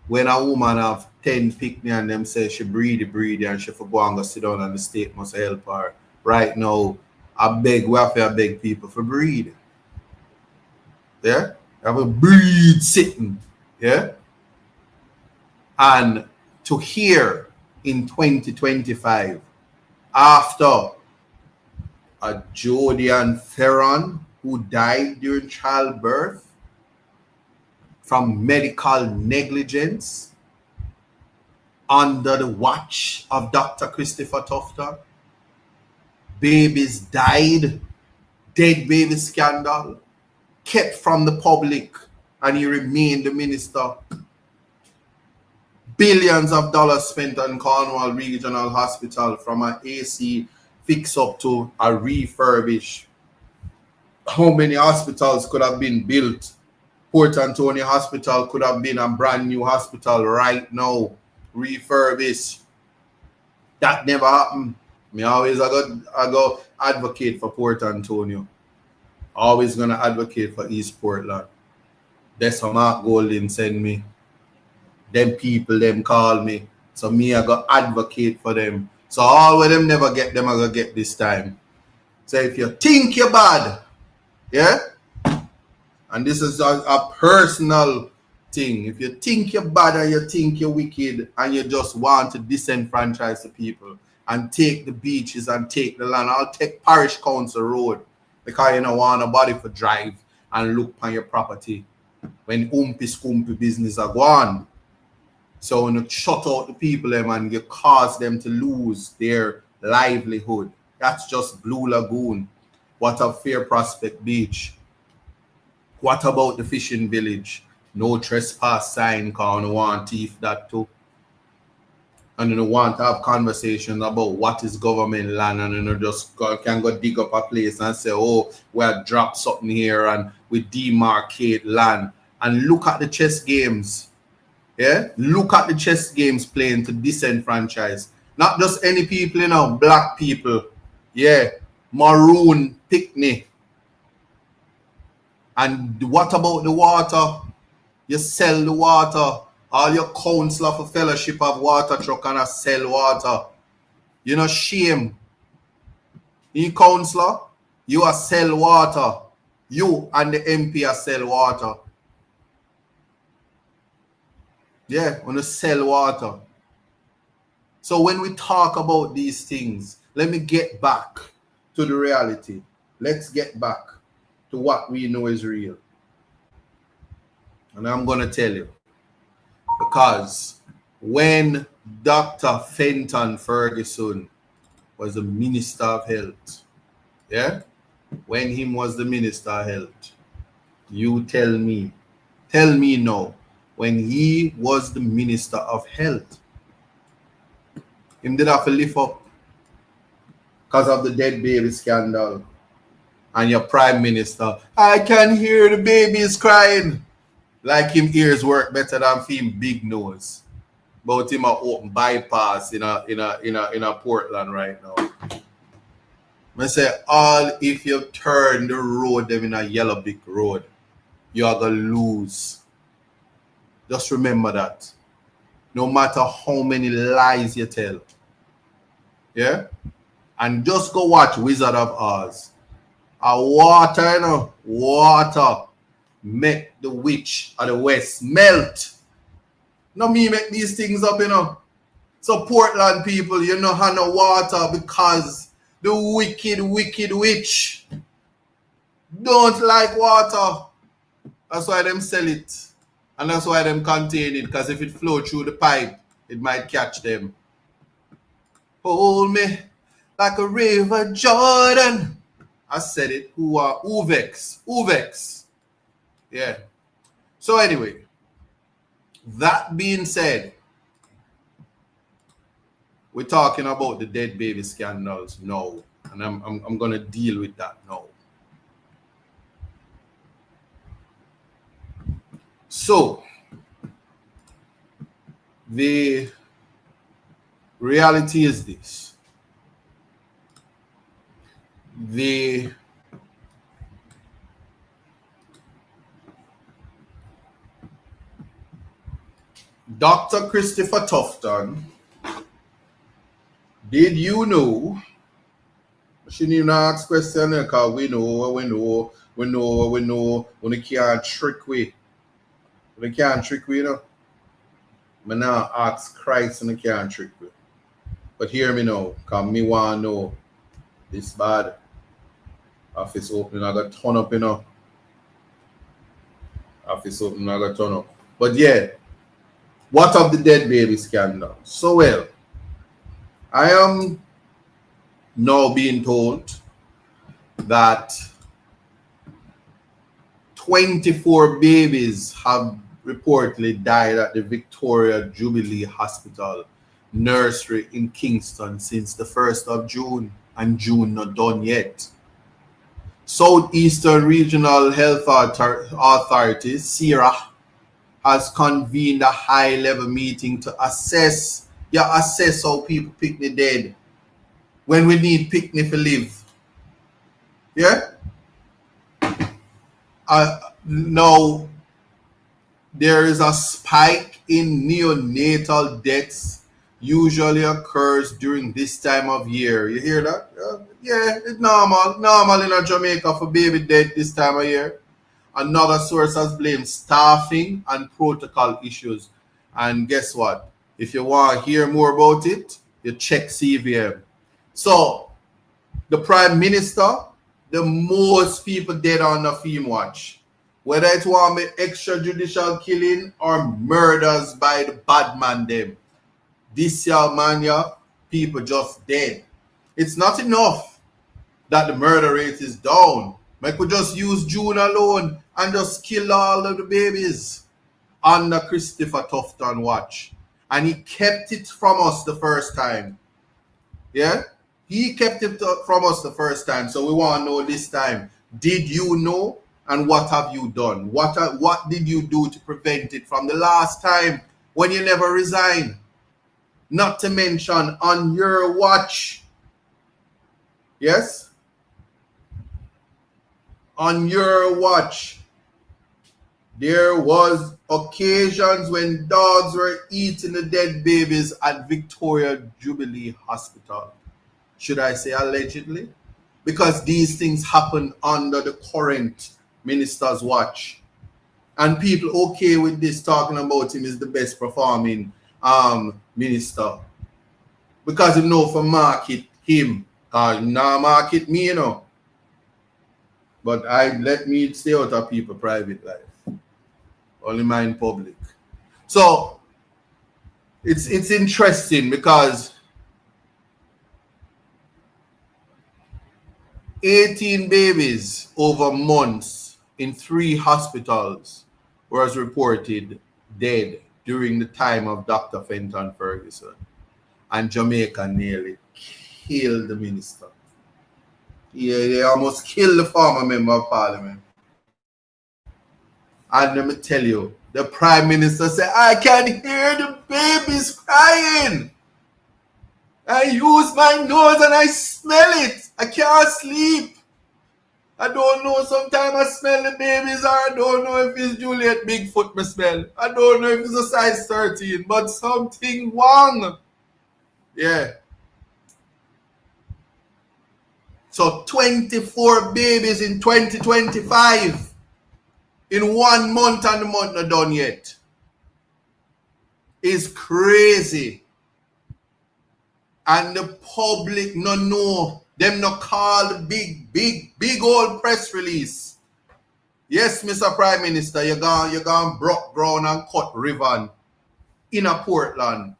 S1: when a woman have 10 picnic and them say she breedy and she for go and go sit down and the state must help her. Right now, we have to beg people for breed. Yeah? Have a breed sitting. Yeah? And to hear in 2025, after a Jodian Theron who died during childbirth from medical negligence, under the watch of Dr. Christopher Tufton. Babies died, dead baby scandal, kept from the public, and he remained the minister. Billions of dollars spent on Cornwall Regional Hospital, from an AC fix up to a refurbish. How many hospitals could have been built? Port Antonio Hospital could have been a brand new hospital right now, refurbished. That never happened. Me always I go advocate for Port Antonio. Always gonna advocate for East Portland. That's how Mark Golding send me. Them people, them call me. So me, I go advocate for them. So all of them never get them, I go get this time. So if you think you're bad, yeah? And this is a personal thing. If you think you're bad and you think you're wicked and you just want to disenfranchise the people and take the beaches and take the land, I'll take Parish Council Road because you don't want nobody to drive and look on your property when scumpy business are gone. So when you shut out the people them and you cause them to lose their livelihood, that's just Blue Lagoon. What of Fair Prospect Beach? What about the fishing village? No trespass sign, because you want thief that too. And you want to have conversations about what is government land, and you just can go dig up a place and say, oh, we'll drop something here and we demarcate land. And look at the chess games. Yeah? Look at the chess games playing to disenfranchise. Not just any people, you know, black people. Yeah. Maroon, picnic. And what about the water? You sell the water. All your councillor for fellowship of water truck and sell water. You know, shame. You councillor, you are sell water. You and the MP are sell water. Yeah, want to sell water. So when we talk about these things, let me get back to the reality. Let's get back to what we know is real. And I'm going to tell you. Because when Dr. Fenton Ferguson was the Minister of Health, yeah? When he was the Minister of Health, you tell me now, when he was the Minister of Health, him did have to lift up because of the dead baby scandal. And your Prime Minister, I can hear the babies crying. Like him ears work better than him big nose. But him a open bypass in a Portland right now. I say all if you turn the road them in a yellow brick road, you are gonna lose. Just remember that. No matter how many lies you tell. Yeah? And just go watch Wizard of Oz. A water, you know, water make the witch of the West melt. No me make these things up, you know. So Portland people, you know, have no water because the wicked witch don't like water. That's why them sell it. And that's why them contain it, because if it flow through the pipe, it might catch them. Hold me like a river Jordan. I said it. Who are Uvex. Yeah. So anyway, that being said, we're talking about the dead baby scandals now, and I'm gonna deal with that now. So the reality is this. The Dr. Christopher Tufton, did you know? She didn't even ask question because we know. We can't trick we. We can't trick we, you know. But now ask Christ and I can't trick we. But hear me now, because me want to know this bad. Office opening, I got turn up, you know. Office opening, I got turn up. But yeah, What of the dead baby scandal? So well, I am now being told that 24 babies have reportedly died at the Victoria Jubilee Hospital nursery in Kingston since the 1st of June, and June not done yet. Southeastern Regional Health Authority, SERA, has convened a high-level meeting to assess how people picnic dead when we need picnic to live. Yeah? Now, there is a spike in neonatal deaths usually occurs during this time of year. You hear that? Yeah, it's normal in Jamaica for baby dead this time of year. Another source has blamed staffing and protocol issues. And guess what? If you want to hear more about it, you check CVM. So, the Prime Minister, the most people dead on the film watch. Whether it want to be extrajudicial killing or murders by the bad man them. This year, man, people just dead. It's not enough that the murder rate is down. We could just use June alone and just kill all of the babies under Christopher Tufton watch. And he kept it from us the first time. Yeah? He kept it from us the first time. So we want to know this time. Did you know? And what have you done? What did you do to prevent it from the last time when you never resigned? Not to mention on your watch. Yes? On your watch, there was occasions when dogs were eating the dead babies at Victoria Jubilee Hospital. Should I say allegedly? Because these things happen under the current minister's watch. And people okay with this, talking about him is the best performing minister. Because you know for market him. Now market me, you know. But I let me stay out of people's private life. Only mine public. So it's interesting because 18 babies over months in 3 hospitals was reported dead during the time of Dr. Fenton Ferguson. And Jamaica nearly killed the minister. Yeah, they almost killed the former member of parliament. And let me tell you, the prime minister said, I can hear the babies crying. I use my nose and I smell it. I can't sleep. I don't know. Sometimes I smell the babies, or I don't know if it's Juliet Bigfoot me smell. I don't know if it's a size 13, but something wrong. Yeah. So 24 babies in 2025 in 1 month, and the month not done yet. Is crazy. And the public no know. Them no call the big old press release. Yes, Mr. Prime Minister, you're gone broke ground and cut ribbon in a Portland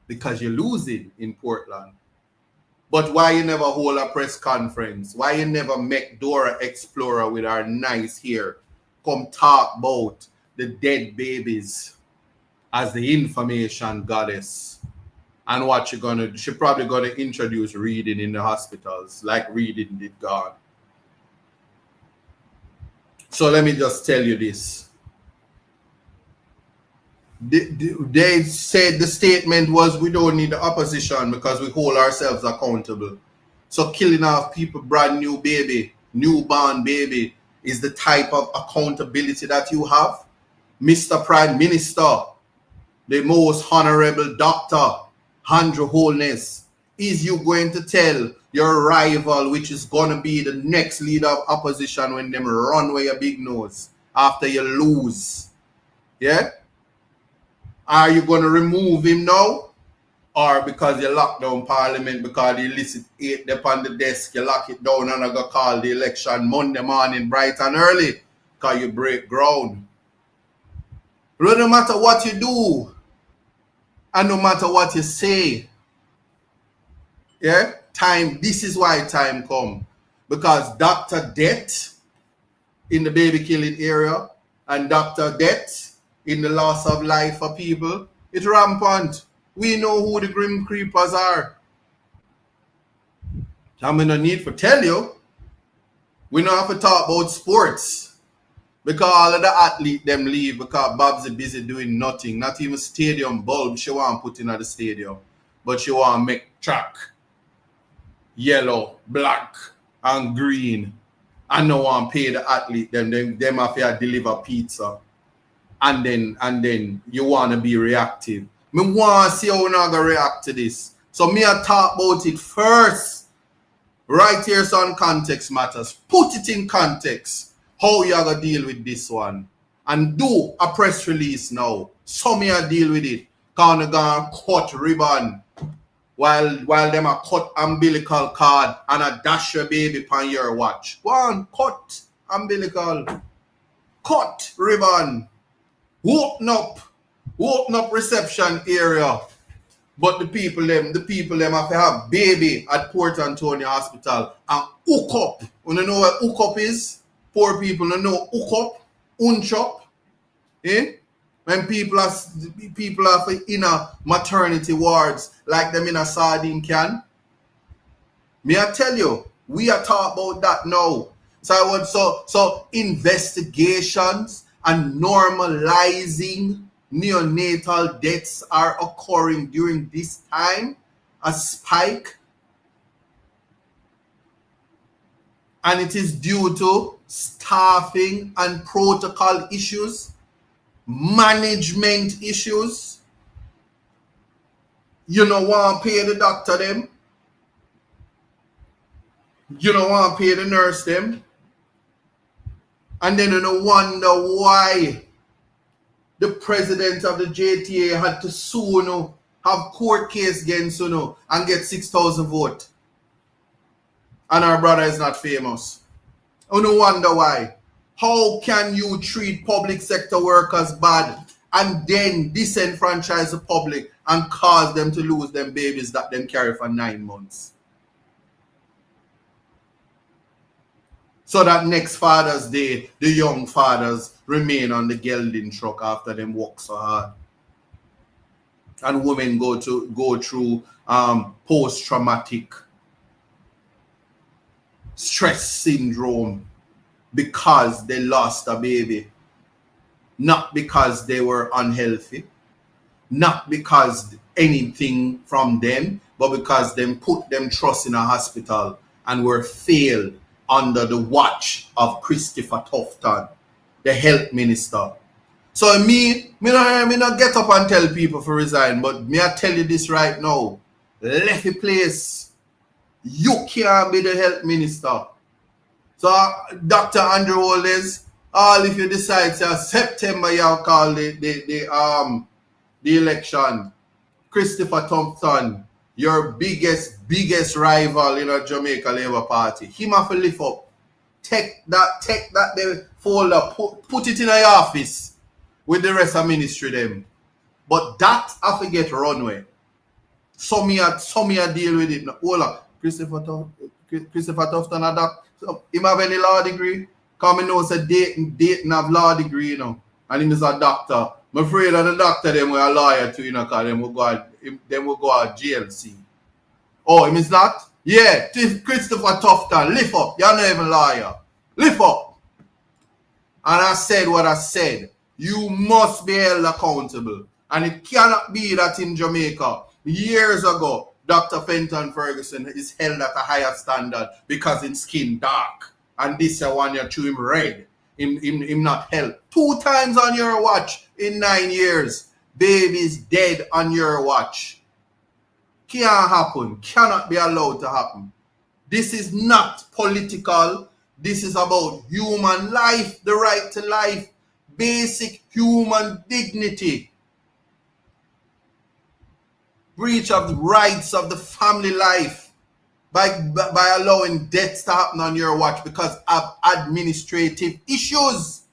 S1: because you're losing in Portland. But why you never hold a press conference? Why you never make Dora Explorer with our nice hair come talk about the dead babies as the information goddess? And what she probably gonna introduce reading in the hospitals, like reading did God. So let me just tell you this. They said the statement was we don't need the opposition because we hold ourselves accountable. So killing off people, brand new baby, newborn baby, is the type of accountability that you have? Mr. Prime Minister, the most honorable Dr. Andrew Holness, is you going to tell your rival, which is going to be the next leader of opposition when them run with your big nose after you lose? Yeah? Are you going to remove him now? Or because you lock down Parliament, because the illicit 8 up on the desk, you lock it down and I go call the election Monday morning bright and early because you break ground. But no matter what you do, And no matter what you say, yeah, time, this is why time come. Because Dr. Death in the baby killing area and Dr. Death in the loss of life for people, it's rampant. We know who the grim creepers are. I'm in no need for tell you. We don't have to talk about sports. Because all of the athletes them leave because Babs is busy doing nothing. Not even stadium bulbs she want to put in at the stadium. But she want to make track yellow, black, and green. And no one pay the athlete them have to deliver pizza. And then you want to be reactive. Me want to see how we're not going to react to this. So me I talk about it first. Right here, son, context matters. Put it in context. How you are going to deal with this one. And do a press release now. So me I deal with it. Because I'm going to cut ribbon. While them a cut umbilical cord and a dash your baby on your watch. Go on, cut umbilical. Cut ribbon. Open up reception area. But the people them have to have baby at Port Antonio Hospital and hook up. You know what hook up is? Poor people don't know hook up, unchop. Eh? When people are in a maternity wards like them in a sardine can. May I tell you, we are talking about that now. So investigations and normalizing neonatal deaths are occurring during this time, a spike, and it is due to staffing and protocol issues, management issues. You don't want to pay the doctor them, you don't want to pay the nurse them, and then you don't wonder why the president of the JTA had to sue, have court case against and get 6,000 votes. And our brother is not famous. No wonder why. How can you treat public sector workers bad and then disenfranchise the public and cause them to lose them babies that them carry for 9 months? So that next Father's Day, the young fathers remain on the gelding truck after them work so hard. And women go through post-traumatic stress syndrome because they lost a baby. Not because they were unhealthy. Not because anything from them, but because them put them trust in a hospital and were failed under the watch of Christopher Tufton, the health minister. So me not get up and tell people to resign, but me I tell you this right now. Left the place. You can't be the health minister. So Dr. Andrew Wallace, if you decide September you'll call the election. Christopher Tufton, your biggest rival in a Jamaica Labour Party. Him have to lift up. Take that the folder, put it in your office with the rest of ministry them. But that have to get runway. Some me deal with it. Hold on. Christopher Tufton a doctor. So him have any law degree? Because I know it's a Dayton have law degree, and him is a doctor. I'm afraid of the doctor them were a lawyer too, because them will go at JLC. Oh, him is not? Yeah, Christopher Tufton, lift up. You're not even lawyer. Lift up. And I said what I said. You must be held accountable. And it cannot be that in Jamaica, years ago, Dr. Fenton Ferguson is held at a higher standard because his skin dark. And this one you chew him red. Him not held. 2 times on your watch in 9 years. Babies dead on your watch. Can't happen. Cannot be allowed to happen. This is not political. This is about human life, the right to life, basic human dignity. Breach of the rights of the family life by allowing deaths to happen on your watch because of administrative issues.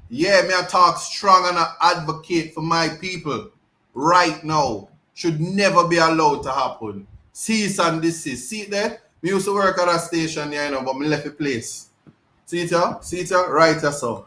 S1: Yeah, me I talk strong and I advocate for my people. right now should never be allowed to happen. Cease and desist. See it there? Me used to work at a station here, but me left the place. See it here? See it here? Right here, so.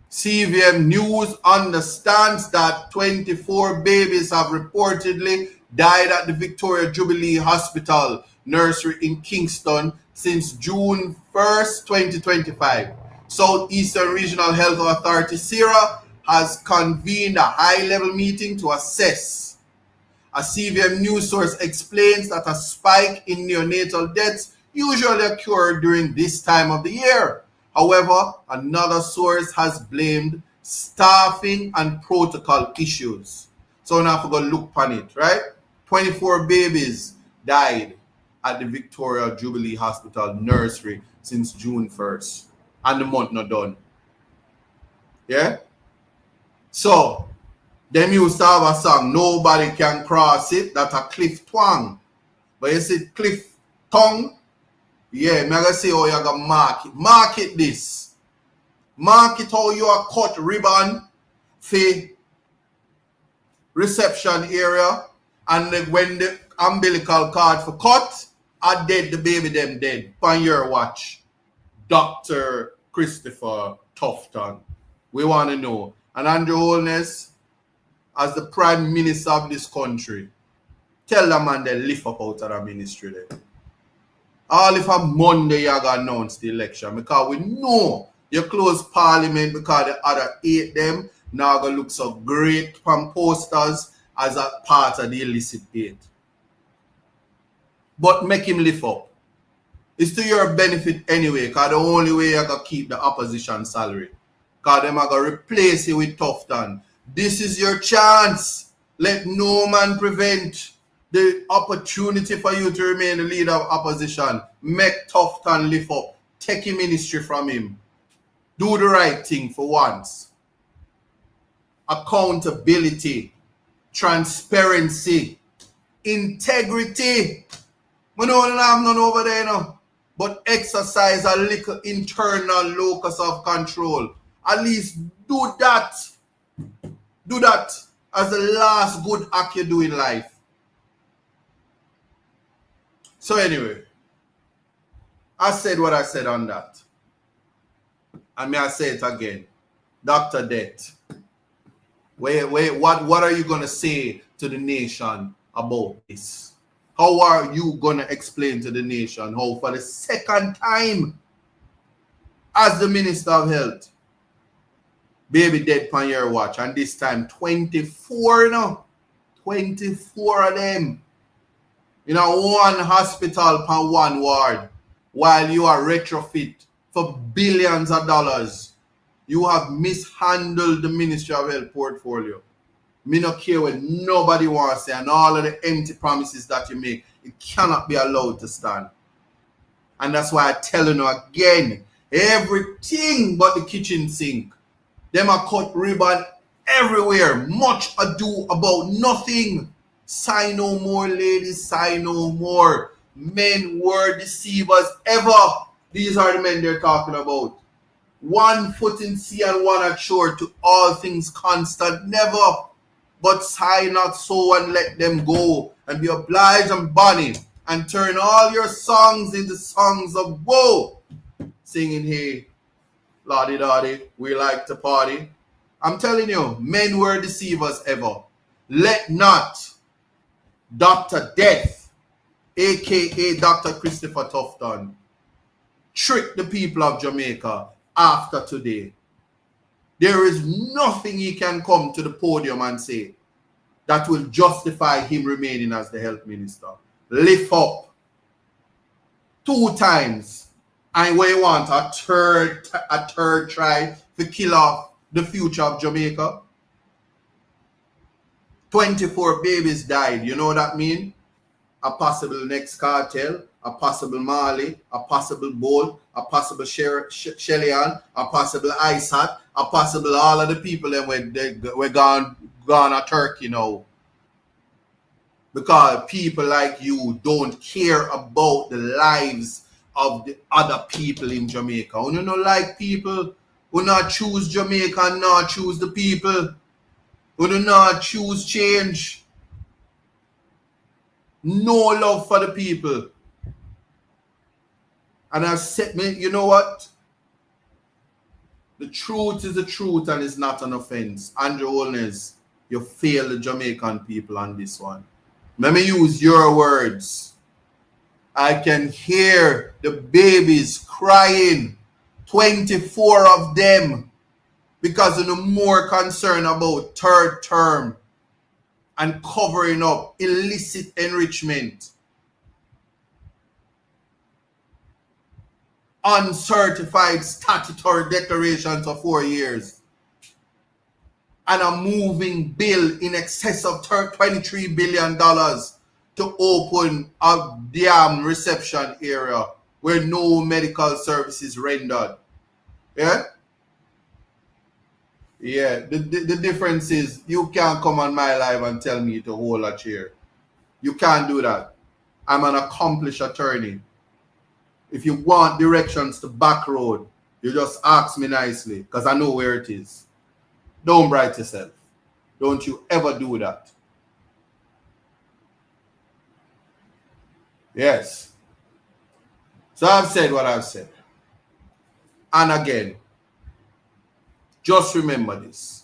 S1: CVM News understands that 24 babies have reportedly died at the Victoria Jubilee Hospital nursery in Kingston since June 1st, 2025. Southeastern Regional Health Authority, SERA, has convened a high-level meeting to assess. A CVM news source explains that a spike in neonatal deaths usually occurs during this time of the year. However, another source has blamed staffing and protocol issues. So now I'm going to look on it, right? 24 babies died at the Victoria Jubilee Hospital nursery since June 1st. And the month not done. Yeah? So, them used to have a song, Nobody Can Cross It, that a Cliff Twang. But you see Cliff Tongue? Yeah, I'm going to say how you're going to mark it. Market this. Market how you are cut ribbon for reception area. And when the umbilical cord for cut, I dead, the baby them dead. On your watch. Dr. Christopher Tufton. We want to know. And Andrew Holness, as the Prime Minister of this country, tell the man they lift up out of the ministry there. All if on Monday you going to announce the election, because we know you close Parliament because the other 8 them now going to look so great from posters as a part of the illicit 8. But make him lift up. It's to your benefit anyway, because the only way you can keep the opposition salary. Because them are going to replace you with Tufton. This is your chance. Let no man prevent the opportunity for you to remain the leader of opposition. Make Tufton lift up. Take his ministry from him. Do the right thing for once. Accountability. Transparency. Integrity. We don't have none over there now. But exercise a little internal locus of control. At least do that. Do that as the last good act you do in life. So anyway, I said what I said on that. And may I say it again. Dr. Death. What are you going to say to the nation about this? How are you going to explain to the nation how for the second time as the Minister of Health, baby dead on your watch, and this time 24 now, 24 of them in a one hospital per one ward while you are retrofit for billions of dollars. You have mishandled the Ministry of Health portfolio. Me not care what nobody wants to say, and all of the empty promises that you make, it cannot be allowed to stand. And that's why I tell you again, everything but the kitchen sink. Them are cut ribbon everywhere. Much ado about nothing. Sign no more, ladies, sign no more. Men were deceivers ever. These are the men they're talking about. 1 foot in sea and 1 at shore, to all things constant, never. But sigh not so and let them go, and be obliged and bonny, and turn all your songs into songs of woe. Singing, hey, lordy doddy, we like to party. I'm telling you, men were deceivers ever. Let not Dr. Death, aka Dr. Christopher Tufton, trick the people of Jamaica after today. There is nothing he can come to the podium and say that will justify him remaining as the health minister. Lift up 2 times, and we want a third try to kill off the future of Jamaica. 24 babies died. You know what that means? A possible next cartel, a possible Marley, a possible Bolt, a possible Shellyan, a possible Ice Hat, a possible all of the people that we're gone to Turkey now. Because people like you don't care about the lives of the other people in Jamaica. You don't like people who not choose Jamaica and not choose the people. We do not choose change. No love for the people. And I've said, you know what? The truth is the truth and it's not an offense. Andrew Holness, you fail the Jamaican people on this one. Let me use your words. I can hear the babies crying, 24 of them, because of the more concern about third term and covering up illicit enrichment, uncertified statutory declarations for 4 years, and a moving bill in excess of $23 billion to open a damn reception area where no medical services rendered. Yeah? Yeah, the difference is you can't come on my live and tell me to hold a chair. You can't do that. I'm an accomplished attorney. If you want directions to back road, you just ask me nicely because I know where it is. Don't bright yourself. Don't you ever do that. Yes. So I've said what I've said. And again, just remember this.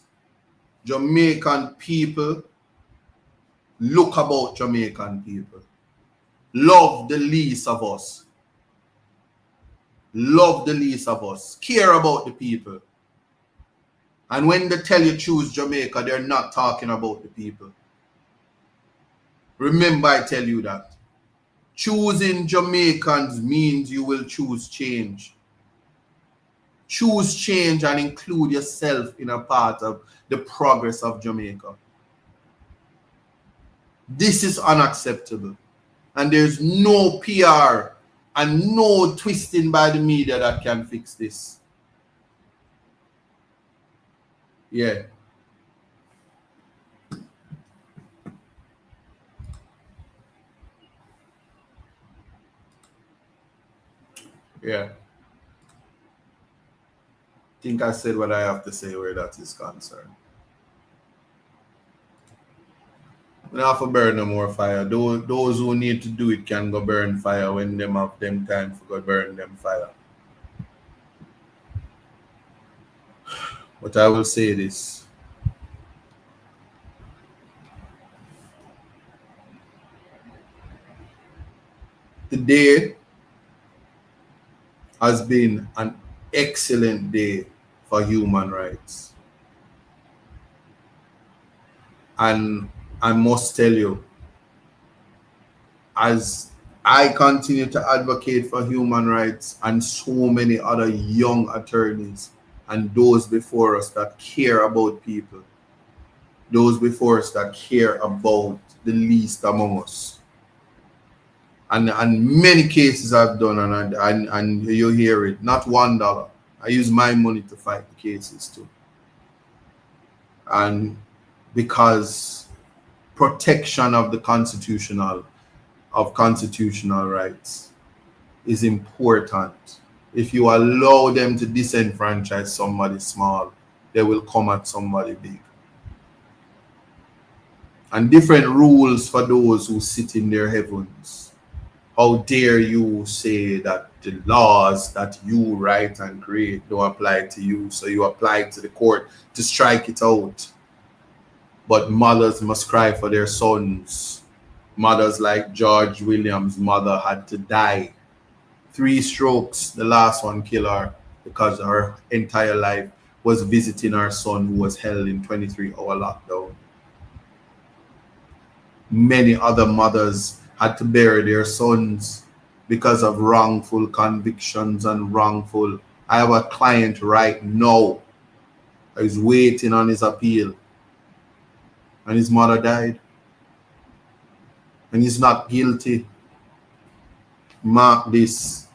S1: Jamaican people look about Jamaican people. Love the least of us. Love the least of us. Care about the people. And when they tell you choose Jamaica, they're not talking about the people. Remember, I tell you that. Choosing Jamaicans means you will choose change. Choose change and include yourself in a part of the progress of Jamaica. This is unacceptable. And there's no PR and no twisting by the media that can fix this. Yeah. Yeah. I think I said what I have to say where that is concerned. We don't have to burn no more fire. Those who need to do it can go burn fire when them have them time to go burn them fire. But I will say this. Today has been an excellent day for human rights. And I must tell you, as I continue to advocate for human rights and so many other young attorneys and those before us that care about people, those before us that care about the least among us. And many cases I've done, and you hear it, not $1. I use my money to fight the cases too. And because protection of the constitutional rights is important. If you allow them to disenfranchise somebody small, they will come at somebody big. And different rules for those who sit in their heavens. How dare you say that the laws that you write and create don't apply to you, so you apply it to the court to strike it out. But mothers must cry for their sons. Mothers like George Williams' mother had to die. 3 strokes, the last one killed her because her entire life was visiting her son who was held in 23-hour lockdown. Many other mothers had to bury their sons because of wrongful convictions and wrongful. I have a client right now who is waiting on his appeal, and his mother died, and he's not guilty. Mark this,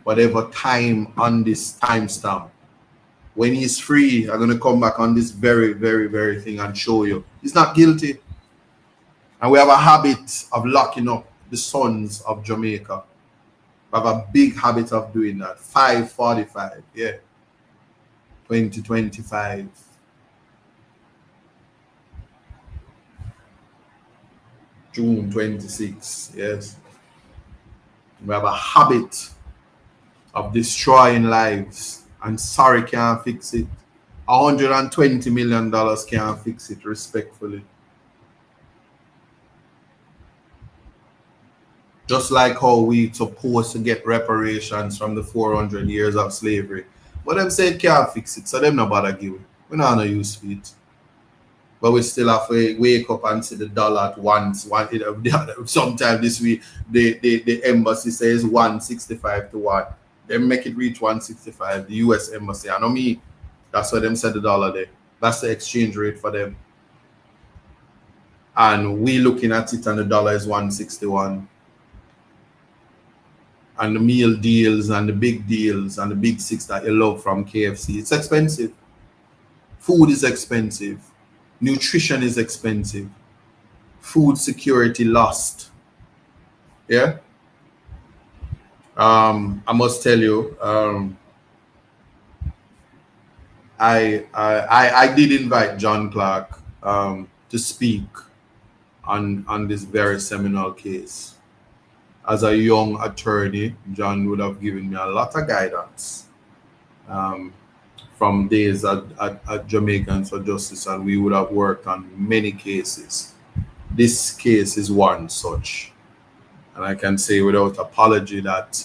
S1: whatever time on this timestamp. When he's free, I'm going to come back on this very, very, very thing and show you. He's not guilty. And we have a habit of locking up the sons of Jamaica. We have a big habit of doing that. 545, yeah. 2025. June 26, yes. We have a habit of destroying lives, and sorry can't fix it. $120 million can't fix it, respectfully. Just like how we supposed to get reparations from the 400 years of slavery. But them said can't fix it, so them no bother give it. We not no use for it. But we still have to wake up and see the dollar at once. Sometime this week, the embassy says 165 to 1. They make it reach 165. The US embassy. I know me. That's why them said the dollar there. That's the exchange rate for them. And we looking at it and the dollar is 161. And the meal deals and the big deals and the big six that you love from KFC, it's expensive. Food is expensive. Nutrition is expensive. Food security lost. Yeah. I must tell you, I did invite John Clark to speak on this very seminal case. As a young attorney, John would have given me a lot of guidance from days at Jamaicans for Justice, and we would have worked on many cases. This case is one such. And I can say without apology that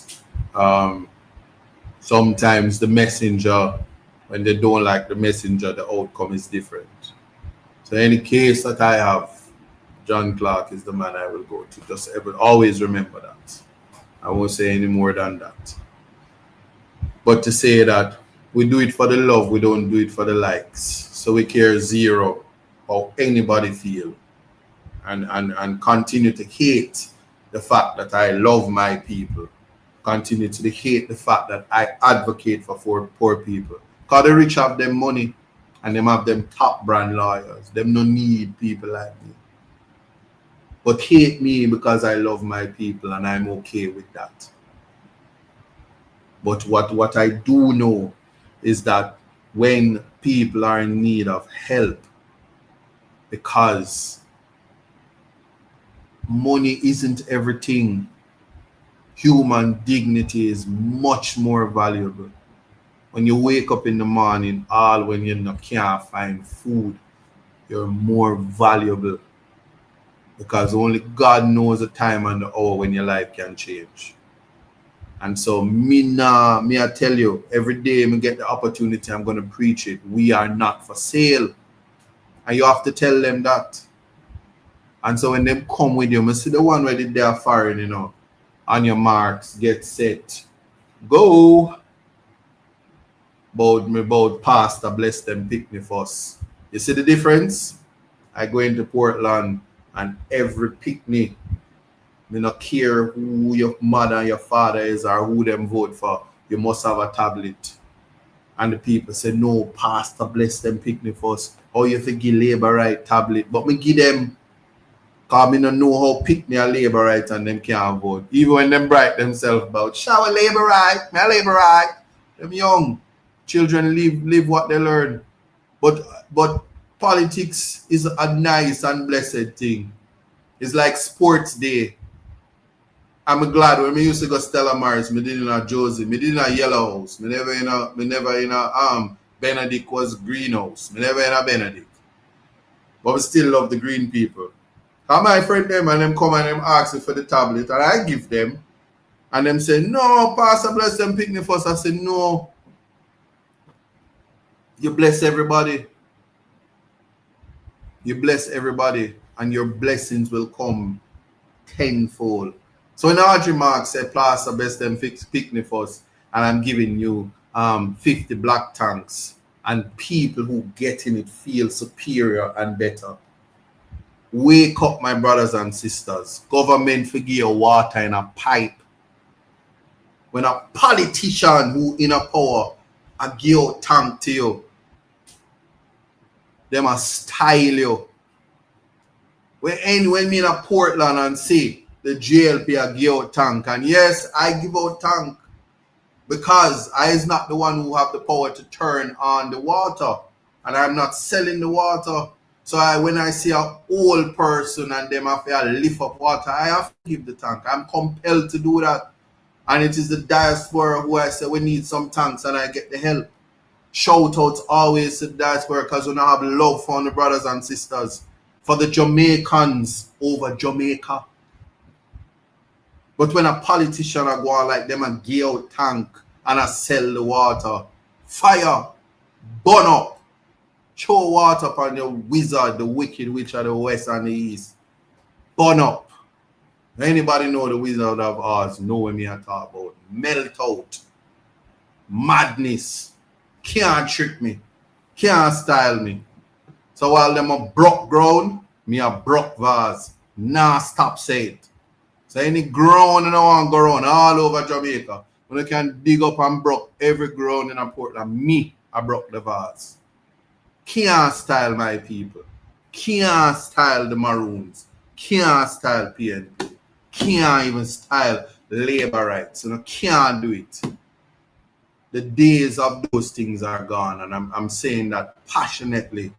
S1: sometimes the messenger, when they don't like the messenger, the outcome is different. So any case that I have, John Clark is the man I will go to. Just always remember that. I won't say any more than that. But to say that we do it for the love, we don't do it for the likes. So we care zero how anybody feel. And continue to hate the fact that I love my people. Continue to hate the fact that I advocate for poor people. Because the rich have them money and them have them top brand lawyers. Them no need people like me. But hate me because I love my people and I'm okay with that. But what I do know is that when people are in need of help, because money isn't everything, human dignity is much more valuable. When you wake up in the morning, all when you can't find food, you're more valuable. Because only God knows the time and the hour when your life can change. And so I tell you, every day I get the opportunity, I'm going to preach it. We are not for sale. And you have to tell them that. And so when they come with you, I see the one where they are firing, on your marks, get set, go. About pastor, bless them, pick me first. You see the difference? I go into Portland and every picnic, me not care who your mother and your father is or who them vote for, you must have a tablet. And the people say, no, pastor, bless them, pick me first. Or you think give labor right tablet. But me give them, because me don't know how pick me a labor right and them can't vote. Even when them bright themselves about, shower labor right, me a labor right. Them young. Children live what they learn. But politics is a nice and blessed thing. It's like sports day. I'm glad when me used to go Stella Maris, me did in a Josie, me did in a Yellow House, me never in a Benedict was greenhouse, me never in a Benedict. But we still love the green people. And my friend them and them come and them ask me for the tablet and I give them. And them say, no, Pastor bless them pick me first. I say, no. You bless everybody. You bless everybody and your blessings will come tenfold. So in Audrey Mark said, Pastor bless them pick me first and I'm giving you 50 black tanks and people who get in it feel superior and better. Wake up, my brothers and sisters. Government forgive your water in a pipe. When a politician who in a power a give tank to you, them a style you. When me in a Portland and see the JLP a give out tank, and yes, I give out tank because I is not the one who have the power to turn on the water, and I'm not selling the water. So when I see an old person and them have to lift up water, I have to give the tank. I'm compelled to do that. And it is the diaspora who I say we need some tanks and I get the help. Shout out always to the diaspora because we now have love for the brothers and sisters. For the Jamaicans over Jamaica. But when a politician are going like them and give out tank and I sell the water, fire, burn up, throw water upon the wizard, the wicked witch of the west and the east. Burn up. Anybody know the Wizard of Oz? Know what me I talk about. Melt out. Madness. Can't trick me. Can't style me. So while them a broke ground, me a broke vase. Nah, stop say it. So any ground and I want to go around all over Jamaica. When I can dig up and broke every ground in a Portland, me, I broke the vase. Can't style my people. Can't style the Maroons. Can't style PNP. Can't even style labor rights. You know, can't do it. The days of those things are gone, and I'm saying that passionately.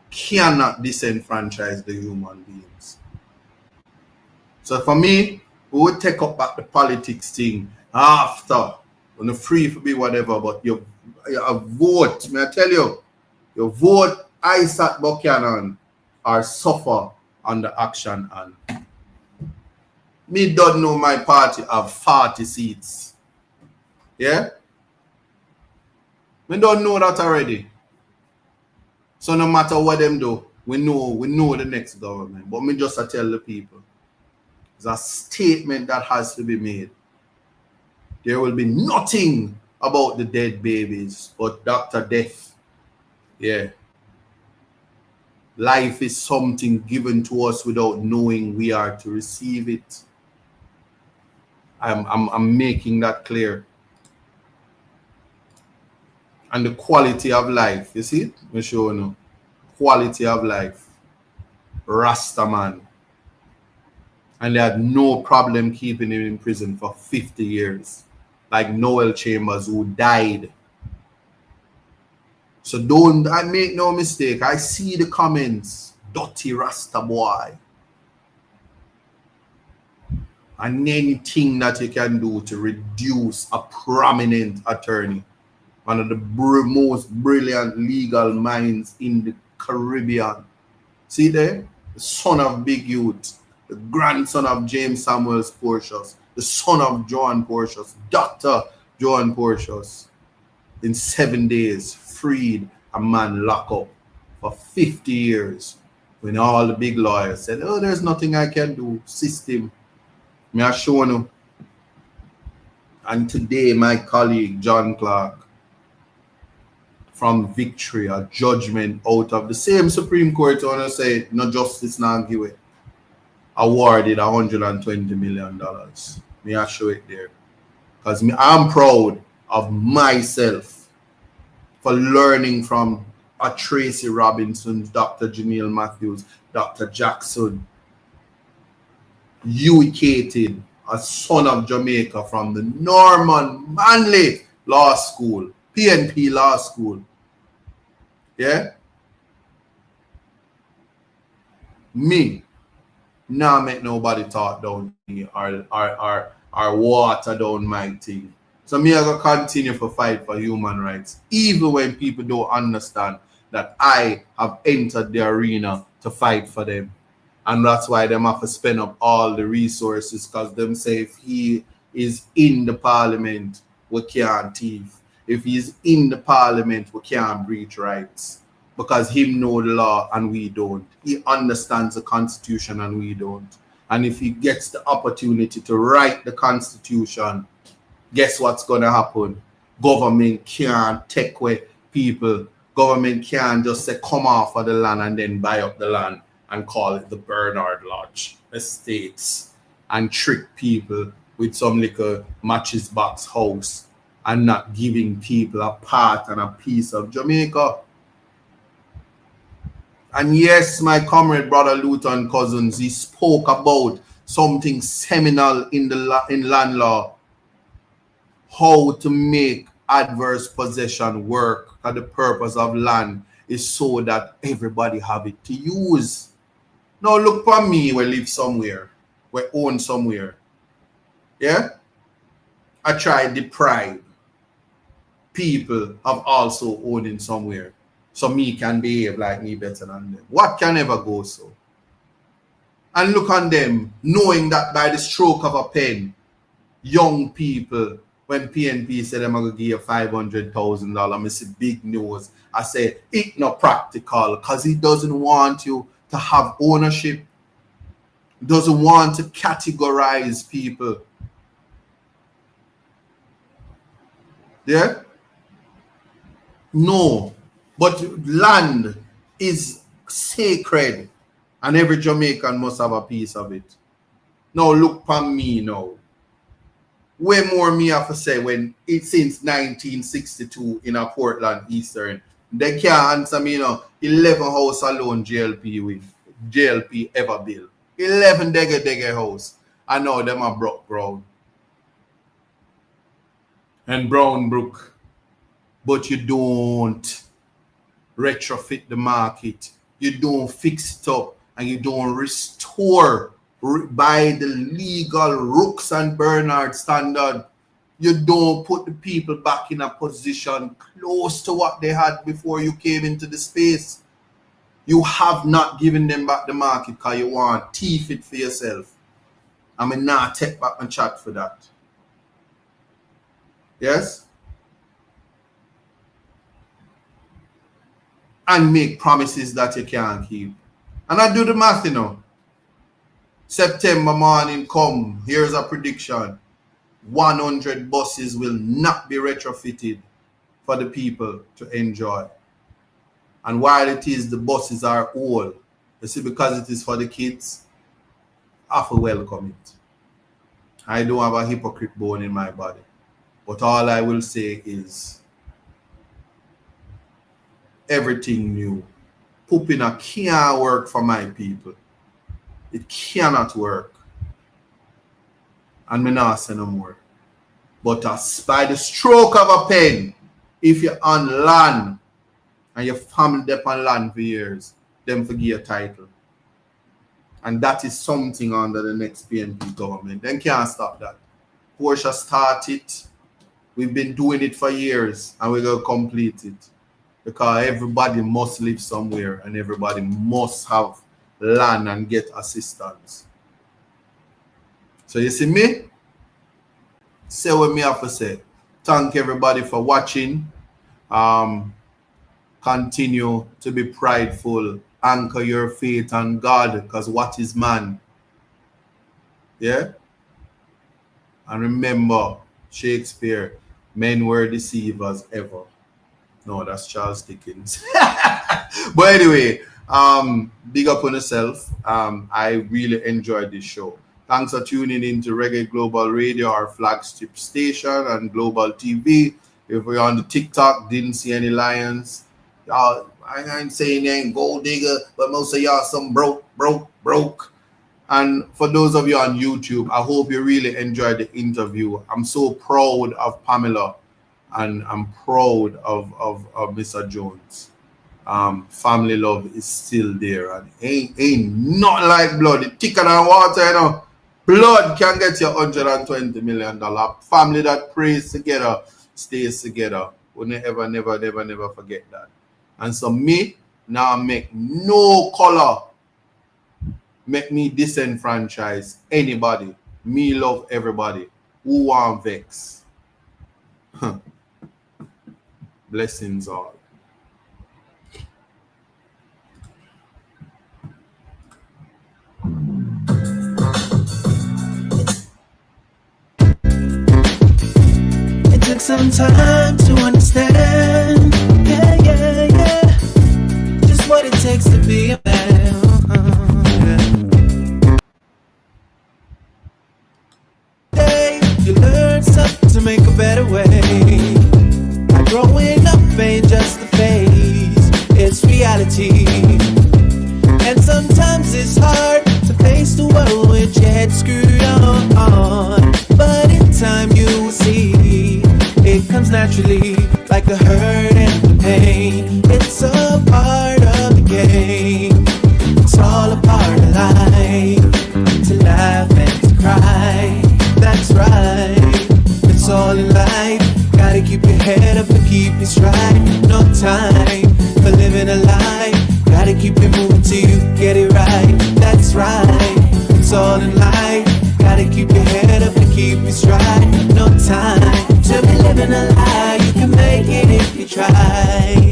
S1: Cannot disenfranchise the human beings. So for me, we would take up back the politics thing after. When you're free to be whatever, but you vote, may I tell you, you vote Isaac Buchanan or suffer on the action and me don't know my party have 40 seats. Yeah? We don't know that already. So no matter what them do, we know the next government. But me just tell the people. It's a statement that has to be made. There will be nothing about the dead babies, but Dr. Death. Yeah. Life is something given to us without knowing we are to receive it. I'm making that clear. And the quality of life, you see? I'm showing you. Quality of life. Rasta man. And they had no problem keeping him in prison for 50 years. Like Noel Chambers, who died. So I make no mistake. I see the comments. Dirty Rasta boy. And anything that you can do to reduce a prominent attorney, one of the most brilliant legal minds in the Caribbean. See there? The son of Big Youth, the grandson of James Samuel Portius, the son of Joan Portius, Dr. Joan Portius. In 7 days, freed a man locked up for 50 years when all the big lawyers said, oh, there's nothing I can do. System. Me I show you. And today, my colleague, John Clark, from Victory, a judgment out of the same Supreme Court, want to say, no justice, now give it, awarded $120 million. Me I show it there. Because I'm proud of myself for learning from a Tracy Robinson, Dr. Janelle Matthews, Dr. Jackson, Huey Cated, a son of Jamaica from the Norman Manley Law School, PNP Law School. Yeah? Me, now make nobody talk down me or water down my thing. So me I gonna continue to fight for human rights, even when people don't understand that I have entered the arena to fight for them. And that's why them have to spend up all the resources, because them say if he is in the parliament, we can't thief. If he's in the parliament, we can't breach rights. Because him know the law and we don't. He understands the constitution and we don't. And if he gets the opportunity to write the constitution, guess what's going to happen? Government can't take away people. Government can't just say come off of the land and then buy up the land and call it the Bernard Lodge Estates and trick people with some little matches box house and not giving people a part and a piece of Jamaica. And yes, my comrade brother Luton Cousins, he spoke about something seminal in land law, how to make adverse possession work for the purpose of land is so that everybody have it to use. Now look for me, we live somewhere, we own somewhere. Yeah? I try deprive people of also owning somewhere, so me can behave like me better than them. What can ever go so? And look on them, knowing that by the stroke of a pen, young people, when PNP said I'm going to give you $500,000, I see big news. I say, it's not practical, because he doesn't want you to have ownership. Doesn't want to categorize people. Yeah? No. But land is sacred, and every Jamaican must have a piece of it. Now look upon me now. Way more me have to say when it's since 1962 in a Portland Eastern. They can't answer me, 11 house alone JLP ever built. 11 dege house. I know them are broke ground. And Brown Brook. But you don't retrofit the market. You don't fix it up, and you don't restore by the legal Rooks and Bernard standard. You don't put the people back in a position close to what they had before you came into the space. You have not given them back the market because you want teeth it for yourself. I mean, not take back and chat for that. Yes? And make promises that you can't keep. And I do the math, September morning come, here's a prediction. 100 buses will not be retrofitted for the people to enjoy. And while it is the buses are old, you see, because it is for the kids, I have to welcome it. I don't have a hypocrite bone in my body. But all I will say is everything new. Pupina can't work for my people. It cannot work. And me not say no more. But by the stroke of a pen, if you're on land and your family dep on land for years, then forget your title. And that is something under the next PNP government. Then can't stop that. Porsche started. We've been doing it for years, and we're going to complete it. Because everybody must live somewhere, and everybody must have land and get assistance. So you see me? Say what me have to say. Thank everybody for watching. Continue to be prideful. Anchor your faith on God, because what is man? Yeah? And remember, Shakespeare, men were deceivers ever. No, that's Charles Dickens. But anyway, big up on yourself. I really enjoyed this show. Thanks for tuning in to Reggae Global Radio, our flagship station, and Global TV. If you're on the TikTok, didn't see any lions. Y'all, I ain't saying you ain't gold digger, but most of y'all some broke. And for those of you on YouTube, I hope you really enjoyed the interview. I'm so proud of Pamela, and I'm proud of Mr. Jones. Family love is still there, and ain't not like blood. It's thicker than water, Blood can get you $120 million. Family that prays together stays together. We'll never forget that. And so me now make no color make me disenfranchise anybody. Me love everybody. Who want vex? Blessings all.
S2: It took some time to understand, yeah, just what it takes to be a man. You learn something to make a better way. Growing up ain't just a phase, it's reality. And sometimes it's hard to face the world with your head screwed on. But in time you will see, it comes naturally, like the hurt and the pain. It's a part that's right. It's all in life. Gotta keep your head up and keep it stride. No time for living a lie. Gotta keep it moving till you get it right. That's right. It's all in life. Gotta keep your head up and keep it stride. No time to be living a lie. You can make it if you try.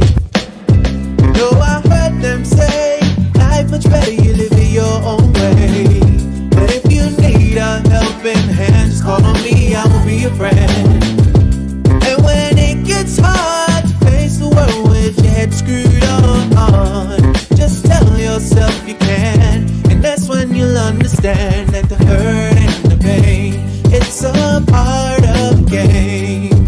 S2: No, I heard them say life much better you live it your own way. But if you need a helping hand, just call on me, I will be your friend. And when it gets hard to face the world with your head screwed on, just tell yourself you can. And that's when you'll understand that the hurt and the pain, it's a part of the game.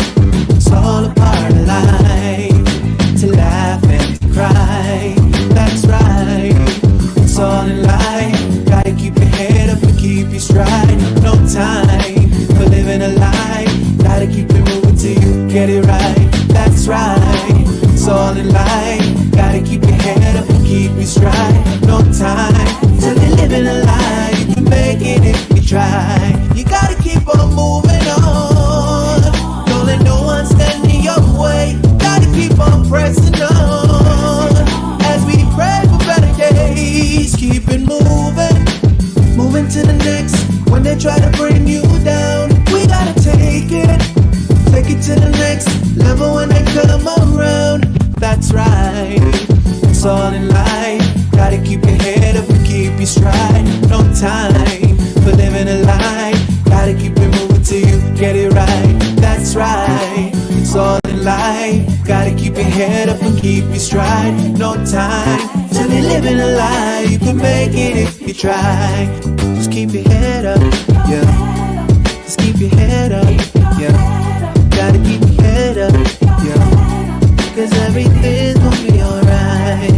S2: It's all a part of life, to laugh and to cry. That's right, it's all in life. Gotta keep your head up and keep your stride. No time for living a lie. Gotta keep it moving till you get it right. That's right, it's all in life. Gotta keep your head up and keep your stride. No time to be living a lie. You can make it if you try. You gotta keep on moving on. Don't let no one stand in your way. Gotta keep on pressing on. As we pray for better days, keep it moving. Moving to the next. When they try to bring you down, we gotta take it to the next level when they come around. That's right, it's all in life. Gotta keep your head up and keep your stride. No time for living a lie. Gotta keep it moving till you get it right. That's right, it's all in life. Gotta keep your head up and keep your stride. No time to be living a lie. You can make it if you try. Just keep your head up, yeah. Just keep your head up, yeah. Gotta keep your head up, yeah. Cause everything's gonna be alright.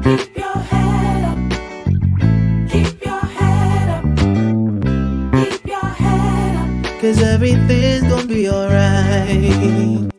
S9: Keep your head up. Keep your head up. Keep your head up.
S2: Cause everything's gonna be alright.